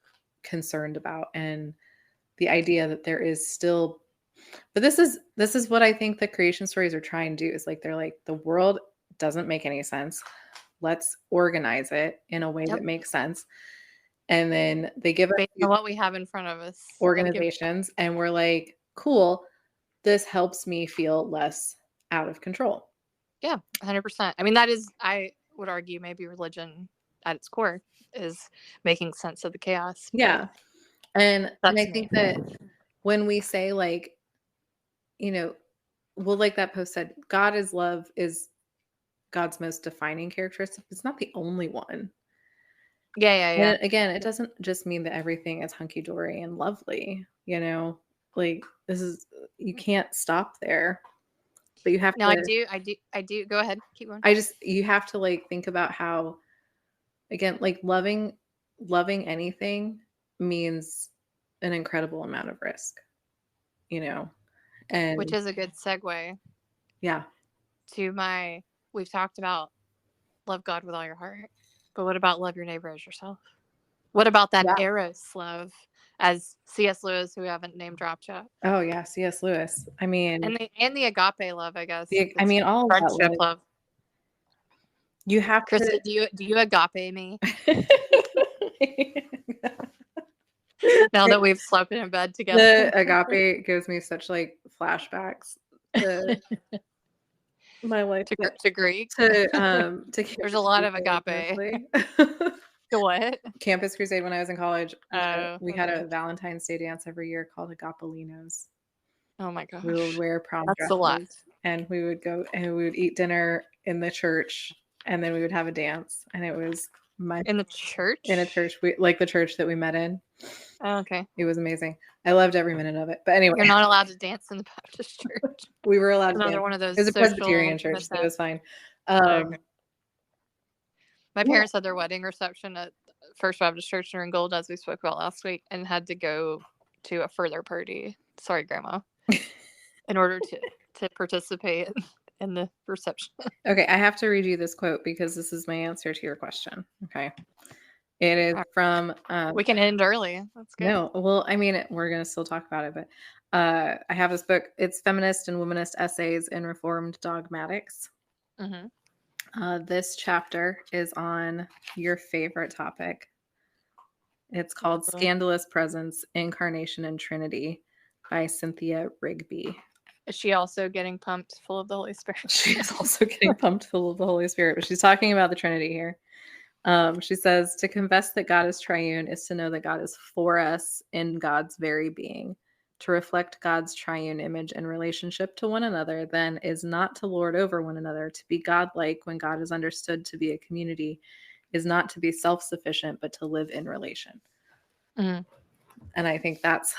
concerned about, and the idea that there is still. But this is what I think the creation stories are trying to do. Is like they're like the world doesn't make any sense. Let's organize it in a way that makes sense. And then they give us what we have in front of us. Organizations, and we're like, cool, this helps me feel less out of control. Yeah, 100%. I mean, that is, I would argue, maybe religion at its core is making sense of the chaos. Yeah. And I think that when we say like, like that post said, God is love is God's most defining characteristic. It's not the only one. Yeah. And again, it doesn't just mean that everything is hunky-dory and lovely, like this is, you can't stop there, but you have to. No, I do. Go ahead. Keep going. You have to like think about how, again, like loving anything means an incredible amount of risk, and which is a good segue. Yeah. We've talked about love God with all your heart, but what about love your neighbor as yourself? What about that eros love, as C.S. Lewis, who we haven't name dropped yet? Oh yeah, C.S. Lewis. I mean, and the agape love, I guess. All friendship love. You have Krista, to. Do you agape me? Now that we've slept in bed together, the agape gives me such like flashbacks to my life to Greek. There's a lot of agape. To what? Campus Crusade when I was in college. We had a Valentine's Day dance every year called Agapelinos. Oh my gosh. We would wear prom dresses. A lot. And we would go and we would eat dinner in the church, and then we would have a dance, and it was in the church? In a church, like the church that we met in. Oh, okay. It was amazing. I loved every minute of it. But anyway, you're not allowed to dance in the Baptist church. We were allowed to dance. One of those. It was a Presbyterian church, so it was fine. Okay. My parents had their wedding reception at First Baptist Church in Ringgold, as we spoke about last week, and had to go to a further party. Sorry, Grandma. In order to participate in the reception. Okay, I have to read you this quote because this is my answer to your question. Okay. It is from... we can end early. That's good. No, well, I mean, we're going to still talk about it, but I have this book. It's Feminist and Womanist Essays in Reformed Dogmatics. Mm-hmm. This chapter is on your favorite topic, It's called Scandalous Presence, Incarnation and Trinity by Cynthia Rigby. Is she also getting pumped full of the Holy Spirit? She is also getting pumped full of the Holy Spirit, but she's talking about the Trinity here. She says, to confess that God is triune is to know that God is for us in God's very being. To reflect God's triune image in relationship to one another, then, is not to lord over one another. To be godlike when God is understood to be a community is not to be self-sufficient, but to live in relation. Mhm. And I think that's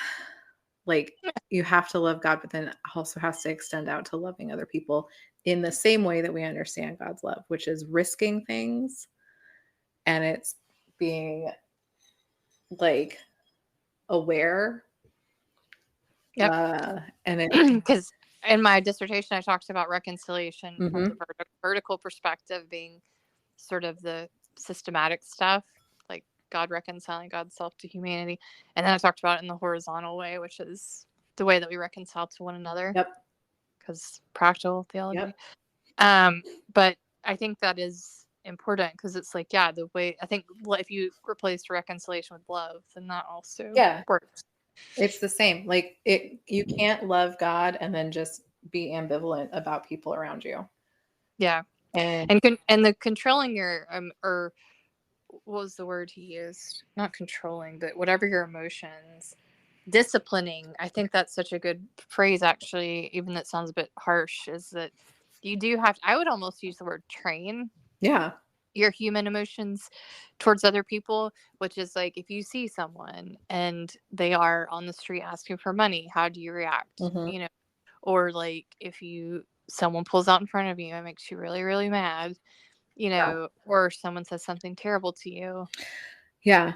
like, you have to love God, but then also has to extend out to loving other people in the same way that we understand God's love, which is risking things. And it's being like aware. Yep. And it, Because in my dissertation, I talked about reconciliation from Mhm. the vertical perspective being sort of the systematic stuff, like God reconciling God's self to humanity. And then I talked about it in the horizontal way, which is the way that we reconcile to one another. Yep. Because practical theology. Yep. But I think that is important because it's like, yeah, the way I think if you replace reconciliation with love, then that also works. It's the same. Like you can't love God and then just be ambivalent about people around you. Yeah. And the controlling your or what was the word he used? Not controlling, but whatever your emotions, disciplining. I think that's such a good phrase, actually, even that sounds a bit harsh, is that you do have to, I would almost use the word train. Yeah. Your human emotions towards other people, which is like, if you see someone and they are on the street asking for money, how do you react? Mhm. Or like if someone pulls out in front of you, it makes you really, really mad, or someone says something terrible to you. Yeah.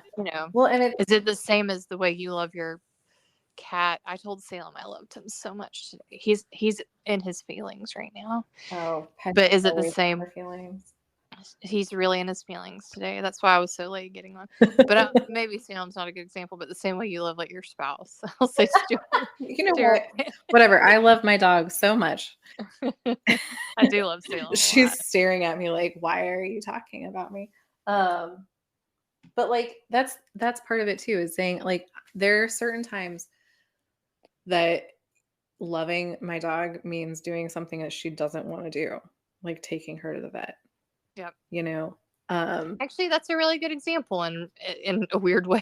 Well, and is it the same as the way you love your cat? I told Salem I loved him so much today. He's in his feelings right now. Oh, but is it the same? Feelings. He's really in his feelings today. That's why I was so late getting on. But maybe Salem's not a good example, but the same way you love like your spouse. I'll say stupid. You know what? Whatever. I love my dog so much. I do love Salem. She's staring at me like, why are you talking about me? But like that's part of it too, is saying like there are certain times that loving my dog means doing something that she doesn't want to do, like taking her to the vet. Yep. Actually, that's a really good example in a weird way.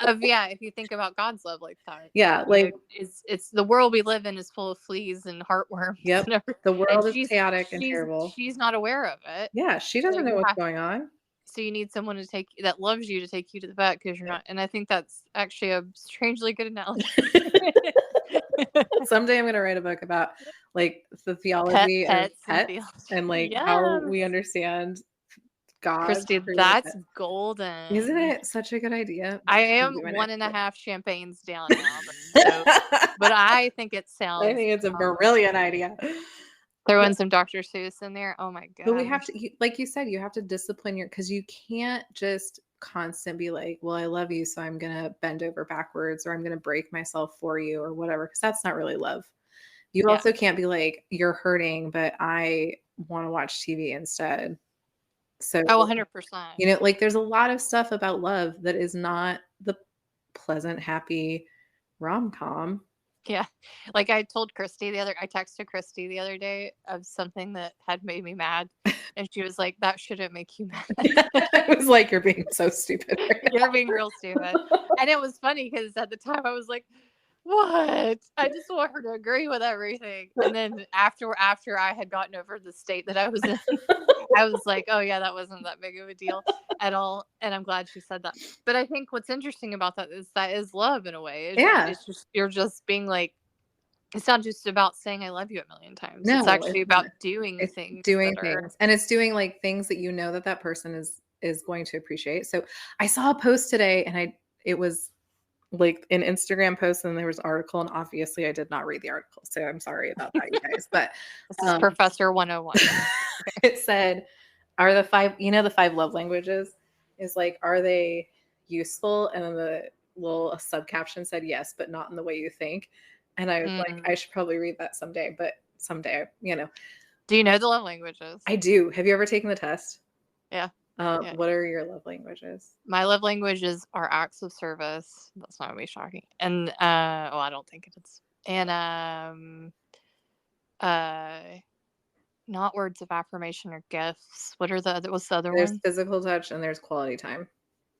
Of if you think about God's love like that. Yeah, like it's the world we live in is full of fleas and heartworms. Yep. The world is chaotic and terrible. She's not aware of it. Yeah, she doesn't know what's going on. So you need someone that loves you to take you to the vet because you're not. And I think that's actually a strangely good analogy. Someday I'm going to write a book about like the theology of pets and like how we understand God. Christy, that's golden. Isn't it such a good idea? I am 1.5 champagnes down now, but I think it sounds. I think it's a brilliant idea. Throw in some Dr. Seuss in there. Oh my god! But we have to, like you said, you have to discipline because you can't just constant be like, well, I love you, so I'm gonna bend over backwards, or I'm gonna break myself for you, or whatever, because that's not really love. You also can't be like, you're hurting, but I want to watch TV instead. So 100%. Like there's a lot of stuff about love that is not the pleasant, happy rom-com. Yeah. Like I texted Christy the other day of something that had made me mad. And she was like, that shouldn't make you mad. It was like, you're being so stupid. Right You're being real stupid. And it was funny because at the time I was like, what? I just want her to agree with everything. And then after I had gotten over the state that I was in, I was like, oh yeah, that wasn't that big of a deal at all. And I'm glad she said that. But I think what's interesting about that is love in a way. It's just, you're just being like, it's not just about saying I love you a million times. No, it's actually about doing things. And it's doing like things that that person is going to appreciate. So I saw a post today and it was like an Instagram post and there was an article, and obviously I did not read the article, so I'm sorry about that, you guys. But this is Professor 101. It said, are the 5 love languages, is like, are they useful? And then the little sub caption said, yes, but not in the way you think. And I was like, I should probably read that someday, but someday, Do you know the love languages? I do. Have you ever taken the test? Yeah. Yeah. What are your love languages? My love languages are acts of service. That's not gonna be shocking. And well, I don't think it is. And uh not words of affirmation or gifts. What are the other what's the other There's one? physical touch and there's quality time.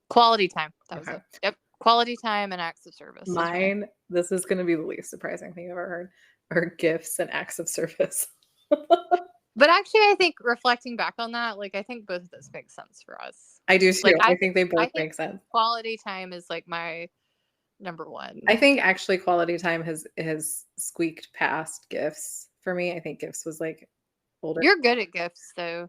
Quality time. That was Okay. it. Yep. Quality time and acts of service. Those are my Mine, this is going to be the least surprising thing I've ever heard, are gifts and acts of service. But actually, I think reflecting back on that, like I think both of those make sense for us. I do too. Like I think they both I think make sense. quality time is like my number one. I think actually quality time has squeaked past gifts for me. I think gifts was like older. You're good at gifts though.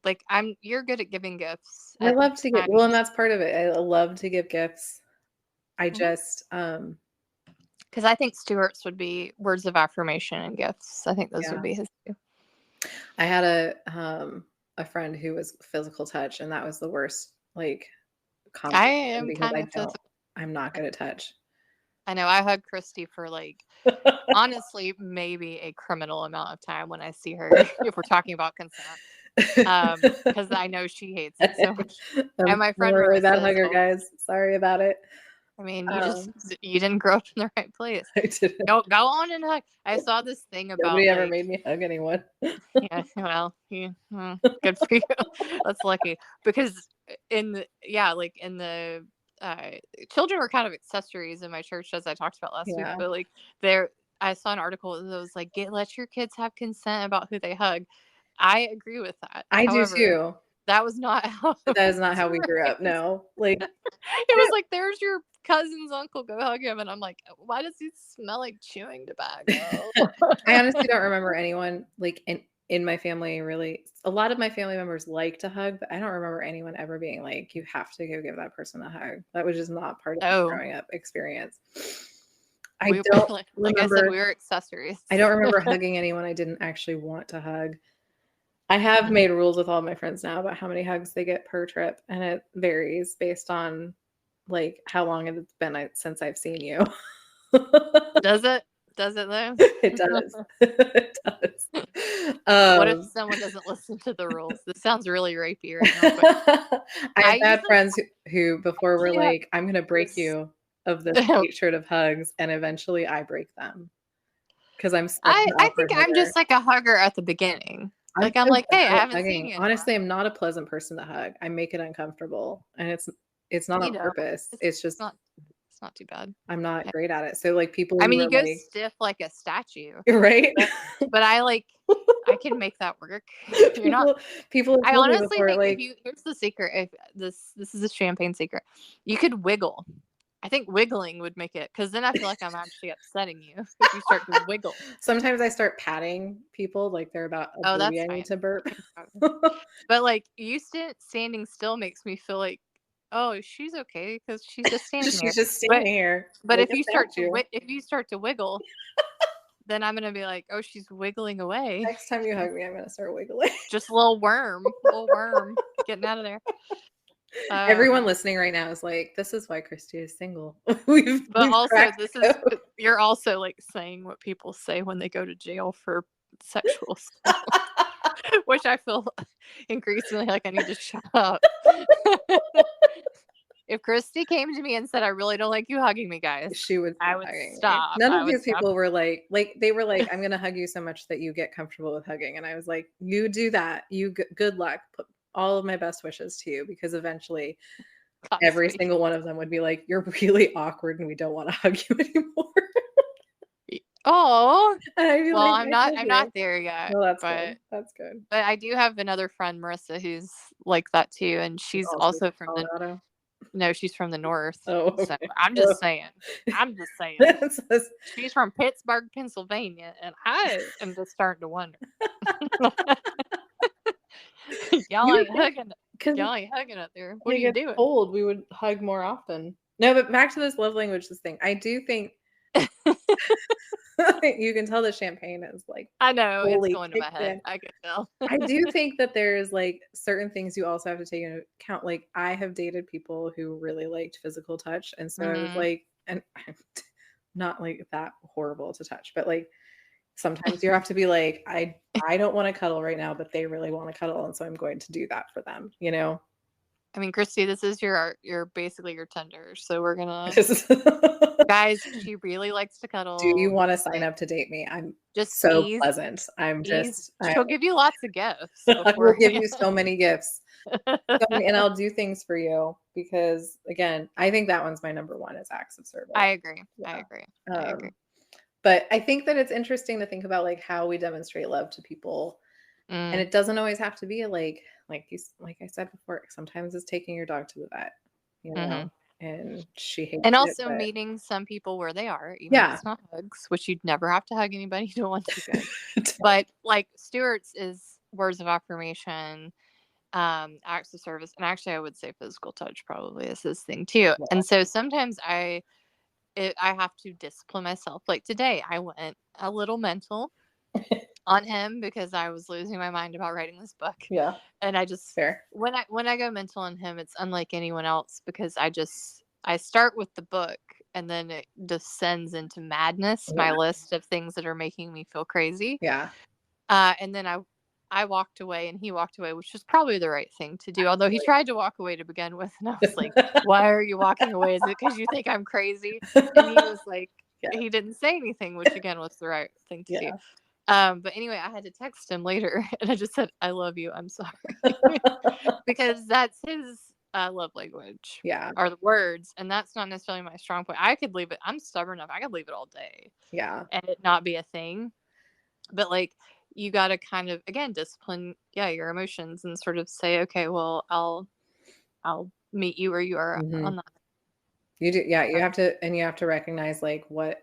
Like you're good at giving gifts. I love to give, times. well, and that's part of it. I love to give gifts. I Mhm. just Because I think Stuart's would be words of affirmation and gifts. I think those Yeah. would be his too. I had a friend who was physical touch, and that was the worst like I compliment am because kind of I'm not good at touch. I know I hug Christy for like honestly maybe a criminal amount of time when I see her if we're talking about consent. Because I know she hates it so much. And my friend really bad Marissa hugger, is guys. Sorry about it. I mean, you didn't grow up in the right place. I didn't. Go on and hug. I saw this thing about Nobody ever made me hug anyone. Yeah, well, good for you. That's lucky because in the children were kind of accessories in my church, as I talked about last week. Yeah. But like I saw an article that was like, let your kids have consent about who they hug. I agree with that. I However, do too. that was not how. That is not how we grew up. No, like it was like, there's your cousin's uncle, go hug him, and I'm like, why does he smell like chewing tobacco? I honestly don't remember anyone like in my family really. A lot of my family members like to hug, but I don't remember anyone ever being like, you have to go give that person a hug. That was just not part of my growing up experience. I don't like remember. I said, we were accessories. I don't remember hugging anyone I didn't actually want to hug. I have made rules with all my friends now about how many hugs they get per trip, and it varies based on like how long it's been since I've seen you. Does it? Does it though? It does. It does. What if someone doesn't listen to the rules? This sounds really rapey right now. I've had friends who before were like, I'm going to break you of this hatred of hugs, and eventually I break them because I think I'm just like a hugger at the beginning. Like I'm like, hey, I haven't seen you. Honestly, I'm not a pleasant person to hug. I make it uncomfortable, and it's not on purpose. It's just it's not too bad. I'm not great at it. So like people, I mean, you go stiff like a statue, right? But I can make that work. You're not people. I honestly think here's the secret. If this is a champagne secret, you could wiggle. I think wiggling would make it, because then I feel like I'm actually upsetting you if you start to wiggle. Sometimes I start patting people like they're about to burp. But like you standing still makes me feel like, oh, she's okay because she's just standing here. She's just standing here. But if you start to wiggle, then I'm gonna be like, oh, she's wiggling away. Next time you hug me, I'm gonna start wiggling. Just a little worm getting out of there. Everyone listening right now is like, this is why Christy is single. You're also like saying what people say when they go to jail for sexual stuff, which I feel increasingly like I need to shut up. If Christy came to me and said, I really don't like you hugging me, guys, I would stop. None of these people were like they were like, I'm going to hug you so much that you get comfortable with hugging. And I was like, you do that. Good luck. Put all of my best wishes to you, because eventually every single one of them would be like, you're really awkward and we don't want to hug you anymore. Oh, well, like, I'm not there yet. Well, that's good. But I do have another friend, Marissa, who's like that too, and she's also from Colorado. No, she's from the north. Oh, okay. So I'm just saying. She's from Pittsburgh, Pennsylvania, and I am just starting to wonder. Y'all ain't hugging up there. What are you doing? Cold, we would hug more often. No, but back to this love languages thing. I do think you can tell the champagne is like, I know it's going to my head. I can tell. I do think that there's like certain things you also have to take into account. Like I have dated people who really liked physical touch, and so I was like, and I'm not like that horrible to touch, but like sometimes you have to be like, I don't want to cuddle right now, but they really want to cuddle, and so I'm going to do that for them, you know? I mean, Christy, this is your basically your Tinder. So we're gonna guys, she really likes to cuddle. Do you want to sign up to date me? I'm Just so ease. pleasant. She'll give you lots of gifts. I will give you so many gifts. And I'll do things for you because, again, I think that one's my number one is acts of service. I agree. Yeah. I agree. But I think that it's interesting to think about like how we demonstrate love to people. And it doesn't always have to be like I said before, sometimes it's taking your dog to the vet, you know, and she hates and also it, meeting some people where they are, even if it's not hugs, which you'd never have to hug anybody you don't want to. But like Stuart's is words of affirmation, acts of service, and actually I would say physical touch probably is his thing too. Yeah. And so sometimes I have to discipline myself. Like today, I went a little mental on him because I was losing my mind about writing this book. Yeah. And I just when I go mental on him, it's unlike anyone else because I start with the book and then it descends into madness, my list of things that are making me feel crazy. Yeah. And then I walked away and he walked away, which was probably the right thing to do. Although he tried to walk away to begin with. And I was like, why are you walking away? Is it because you think I'm crazy? And he was like, he didn't say anything, which again was the right thing to do. But anyway, I had to text him later and I just said, I love you. I'm sorry. Because that's his love language. Yeah. Are the words. And that's not necessarily my strong point. I could leave it. I'm stubborn enough. I could leave it all day. Yeah. And it not be a thing. But like, you got to kind of, again, discipline, your emotions and sort of say, okay, well, I'll meet you where you are on that. You do. Yeah. You have to recognize like, what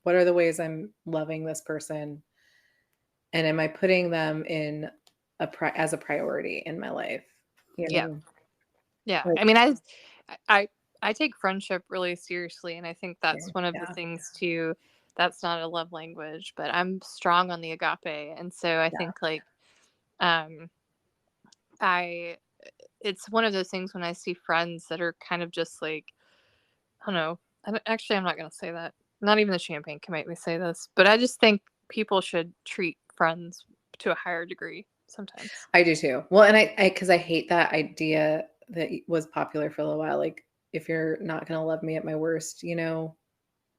are the ways I'm loving this person? And am I putting them in as a priority in my life? You know? Yeah. Like, I mean, I take friendship really seriously. And I think that's one of the things too. That's not a love language, but I'm strong on the agape. And so I think like, it's one of those things when I see friends that are kind of just like, I don't know. I'm not going to say that. Not even the champagne can make me say this, but I just think people should treat friends to a higher degree sometimes. I do too. Well, and because I hate that idea that was popular for a little while. Like, if you're not going to love me at my worst,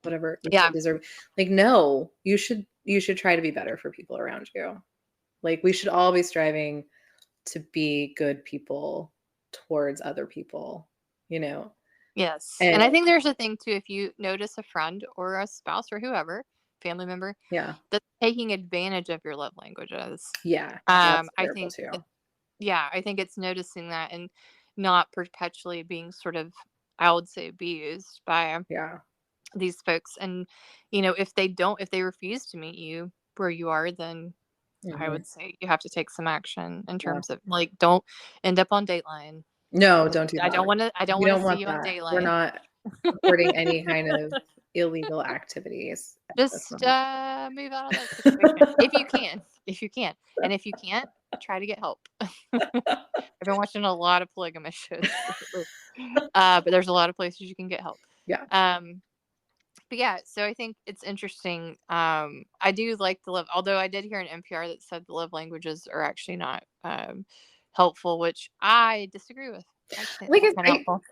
whatever you deserve. Like, no, you should try to be better for people around you. Like, we should all be striving to be good people towards other people, Yes. And I think there's a thing too, if you notice a friend or a spouse or whoever, family member, that's taking advantage of your love languages. Yeah. I think too. I think it's noticing that and not perpetually being sort of, I would say, abused by these folks. And if they refuse to meet you where you are, then I would say you have to take some action in terms of like, don't end up on Dateline. No, don't do that. I don't want to see you on Dateline. We're not supporting any kind of illegal activities. Just move out of that situation if you can. And if you can't, try to get help. I've been watching a lot of polygamous shows. But there's a lot of places you can get help. Yeah. But yeah, so I think it's interesting. I do like the love, although I did hear an NPR that said the love languages are actually not helpful, which I disagree with.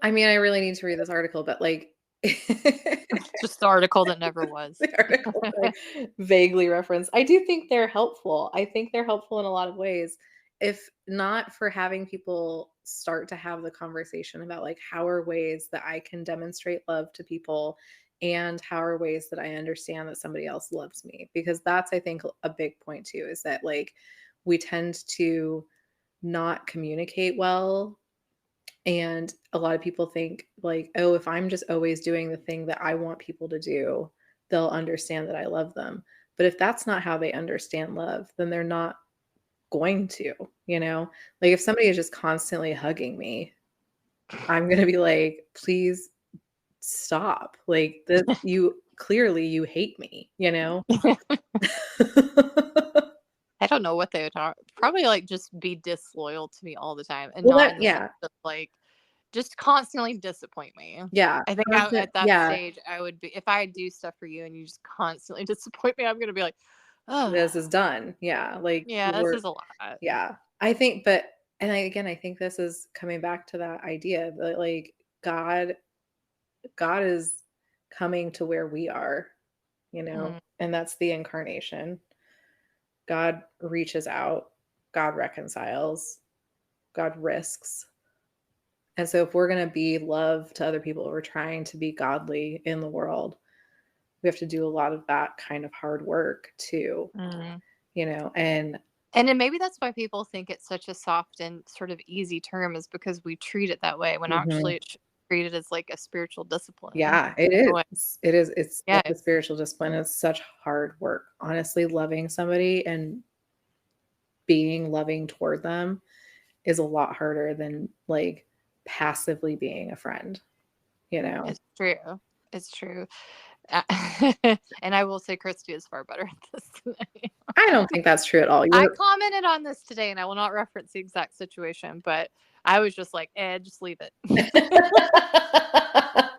I mean, I really need to read this article, but like just the article that never was. The article vaguely referenced. I do think they're helpful. I think they're helpful in a lot of ways. If not for having people start to have the conversation about like, how are ways that I can demonstrate love to people, and how are ways that I understand that somebody else loves me? Because that's, I think, a big point too, is that like we tend to not communicate well. And a lot of people think like, oh, if I'm just always doing the thing that I want people to do, they'll understand that I love them. But if that's not how they understand love, then they're not going to, like if somebody is just constantly hugging me, I'm going to be like, please stop. Like this, you hate me, I don't know what they would talk. Probably like just be disloyal to me all the time, and like just constantly disappoint me. Yeah, I think at that stage I would be, if I do stuff for you and you just constantly disappoint me, I'm gonna be like, oh, this is done. Yeah, like this is a lot. Yeah, I think, but And again, I think this is coming back to that idea that like God is coming to where we are, Mm. and that's the incarnation. God reaches out, God reconciles, God risks. And so if we're going to be love to other people, we're trying to be godly in the world, we have to do a lot of that kind of hard work too, Mm. and then maybe that's why people think it's such a soft and sort of easy term, is because we treat it that way when Mhm. actually it should be treated as like a spiritual discipline. Yeah, it in a way. is. It is. It's Yeah. such a spiritual discipline. It's such hard work. Honestly, loving somebody and being loving toward them is a lot harder than like passively being a friend, It's true. It's true. And I will say Christy is far better at this than I am. I don't think that's true at all. I commented on this today, and I will not reference the exact situation, but I was just like, just leave it.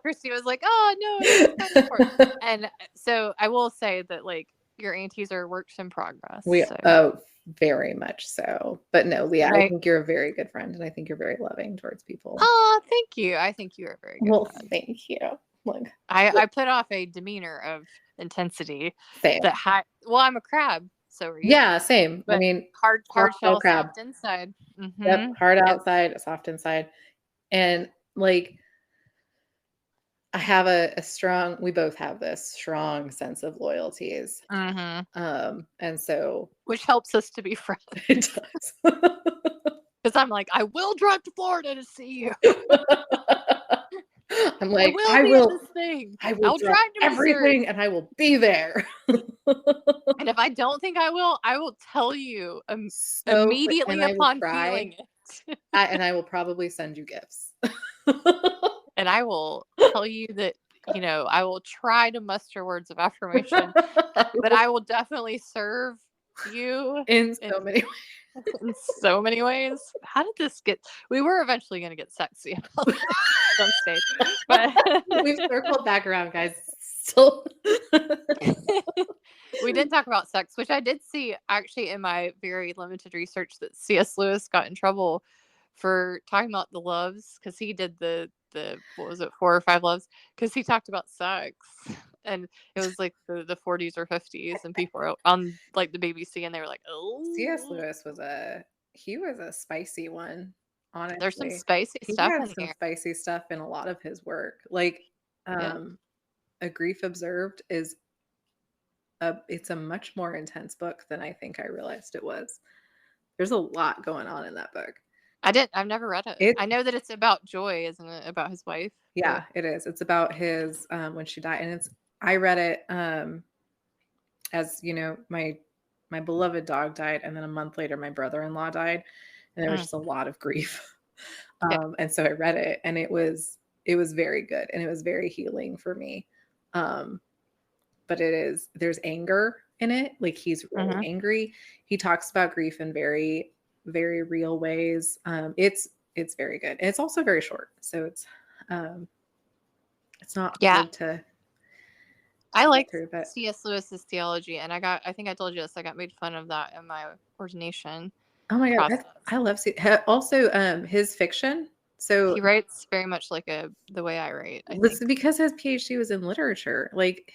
Christy was like, oh, no, it's so important. And so I will say that, like, your aunties are works in progress. Very much so. But no, Leah, I think you're a very good friend, and I think you're very loving towards people. Oh, thank you. I think you are very good friend. Thank you. Look, I put off a demeanor of intensity same. I'm a crab, so are you. Yeah, same. But I mean, hard shell, crab. Soft inside. Mm-hmm. Yep, hard outside, soft inside. And like I have we both have this strong sense of loyalties. Mm-hmm. And so which helps us to be friends. It does. Because I'm like, I will drive to Florida to see you. I'm like, I will this thing. I'll drive everything and I will be there. And if I don't think I will tell you immediately upon feeling it. And I will probably send you gifts. And I will tell you that, I will try to muster words of affirmation, but I will definitely serve you in so many ways. In so many ways. How did this get? We were eventually going to get sexy about on stage, but we've circled back around, guys. Still, we didn't talk about sex, which I did see actually in my very limited research that C.S. Lewis got in trouble for talking about the loves, because he did the what was it, 4 or 5 loves, because he talked about sex. And it was like the 40s or 50s, and people were on like the BBC, and they were like, "Oh." C.S. Lewis was a spicy one. Honestly, there's some spicy stuff. He had some spicy stuff in a lot of his work. Like, A Grief Observed is it's a much more intense book than I think I realized it was. There's a lot going on in that book. I've never read it. I know that it's about Joy, isn't it? About his wife. Yeah, it is. It's about his when she died, and I read it as my beloved dog died, and then a month later my brother-in-law died, and there was just a lot of grief. And so I read it, and it was very good, and it was very healing for me. But there's anger in it. Like, he's really angry. He talks about grief in very, very real ways. It's very good. And it's also very short, so it's not hard to. I like C.S. Lewis's theology, and I think I told you this. I got made fun of that in my ordination. Oh my God, I love also his fiction. So he writes very much like the way I write. It's because his PhD was in literature. Like,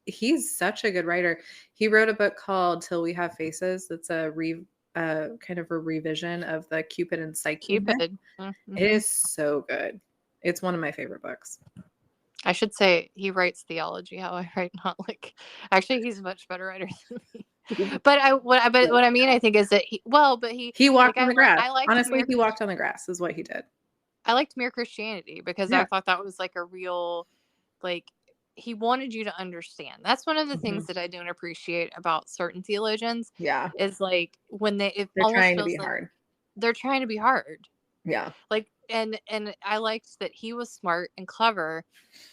he's such a good writer. He wrote a book called Till We Have Faces. That's a kind of a revision of the Cupid and Psyche. Cupid. It is so good. It's one of my favorite books. I should say he writes theology how I write, not like. Actually, he's a much better writer than me. But what I mean, I think, is that he walked on the grass. Honestly, he walked on the grass is what he did. I liked Mere Christianity because I thought that was like a real, like, he wanted you to understand. That's one of the things that I don't appreciate about certain theologians. Yeah, is like when they're trying to be hard. They're trying to be hard. Yeah, like. And I liked that he was smart and clever,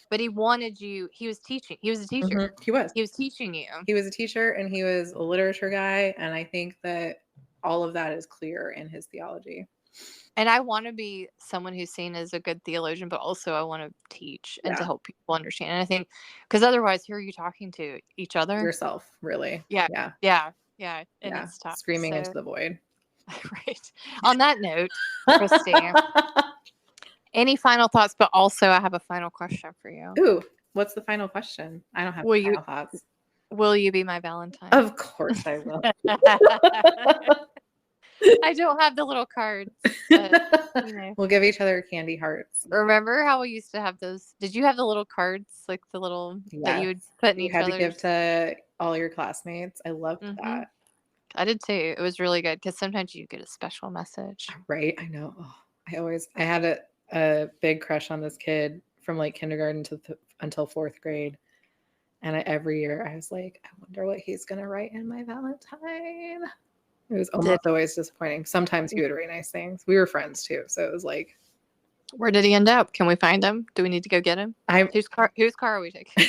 but he wanted you. He was teaching. He was a teacher. He was teaching you. He was a teacher, and he was a literature guy. And I think that all of that is clear in his theology. And I want to be someone who's seen as a good theologian, but also I want to teach and to help people understand. And I think, because otherwise, who are you talking to? Each other? Yourself, really. Yeah. And it's tough. Screaming into the void. Right. On that note, Christy, any final thoughts? But also, I have a final question for you. Ooh, what's the final question? I don't have final thoughts. Will you be my Valentine? Of course I will. I don't have the little cards, but We'll give each other candy hearts. Remember how we used to have those? Did you have the little cards, like the little that you would put in you each had other's? to give to all your classmates. I loved that. I did too. It was really good because sometimes you get a special message. Right. I know. Oh, I had a big crush on this kid from like kindergarten until 4th grade. And every year I was like, I wonder what he's going to write in my Valentine. It was almost always disappointing. Sometimes he would write nice things. We were friends too. So it was like. Where did he end up? Can we find him? Do we need to go get him? Whose car are we taking?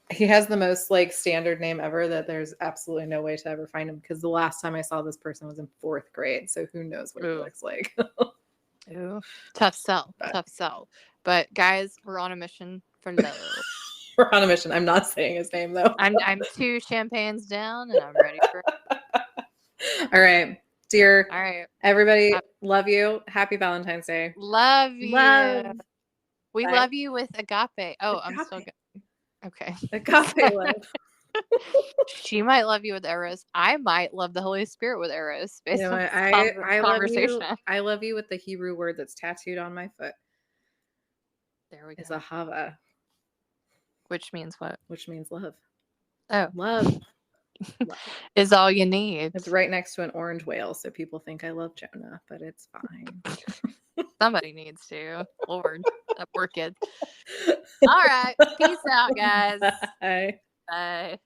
He has the most like standard name ever that there's absolutely no way to ever find him because the last time I saw this person was in 4th grade. So who knows what he looks like. Ooh, tough sell. But guys, we're on a mission for love. We're on a mission. I'm not saying his name though. I'm 2 champagnes down and I'm ready for it. All right. Dear. All right. Everybody, love you. Happy Valentine's Day. Love you. We love you with agape. Oh, I'm still good. Okay. Agape love. She might love you with Eros. I might love the Holy Spirit with Eros. Based on I conversation. I love you with the Hebrew word that's tattooed on my foot. There we go. It's a hava. Which means what? Which means love. Oh. Love. Is all you need. It's right next to an orange whale, so people think I love Jonah, but it's fine. Somebody needs to. Lord, that poor kid. All right. Peace out, guys. Bye. Bye.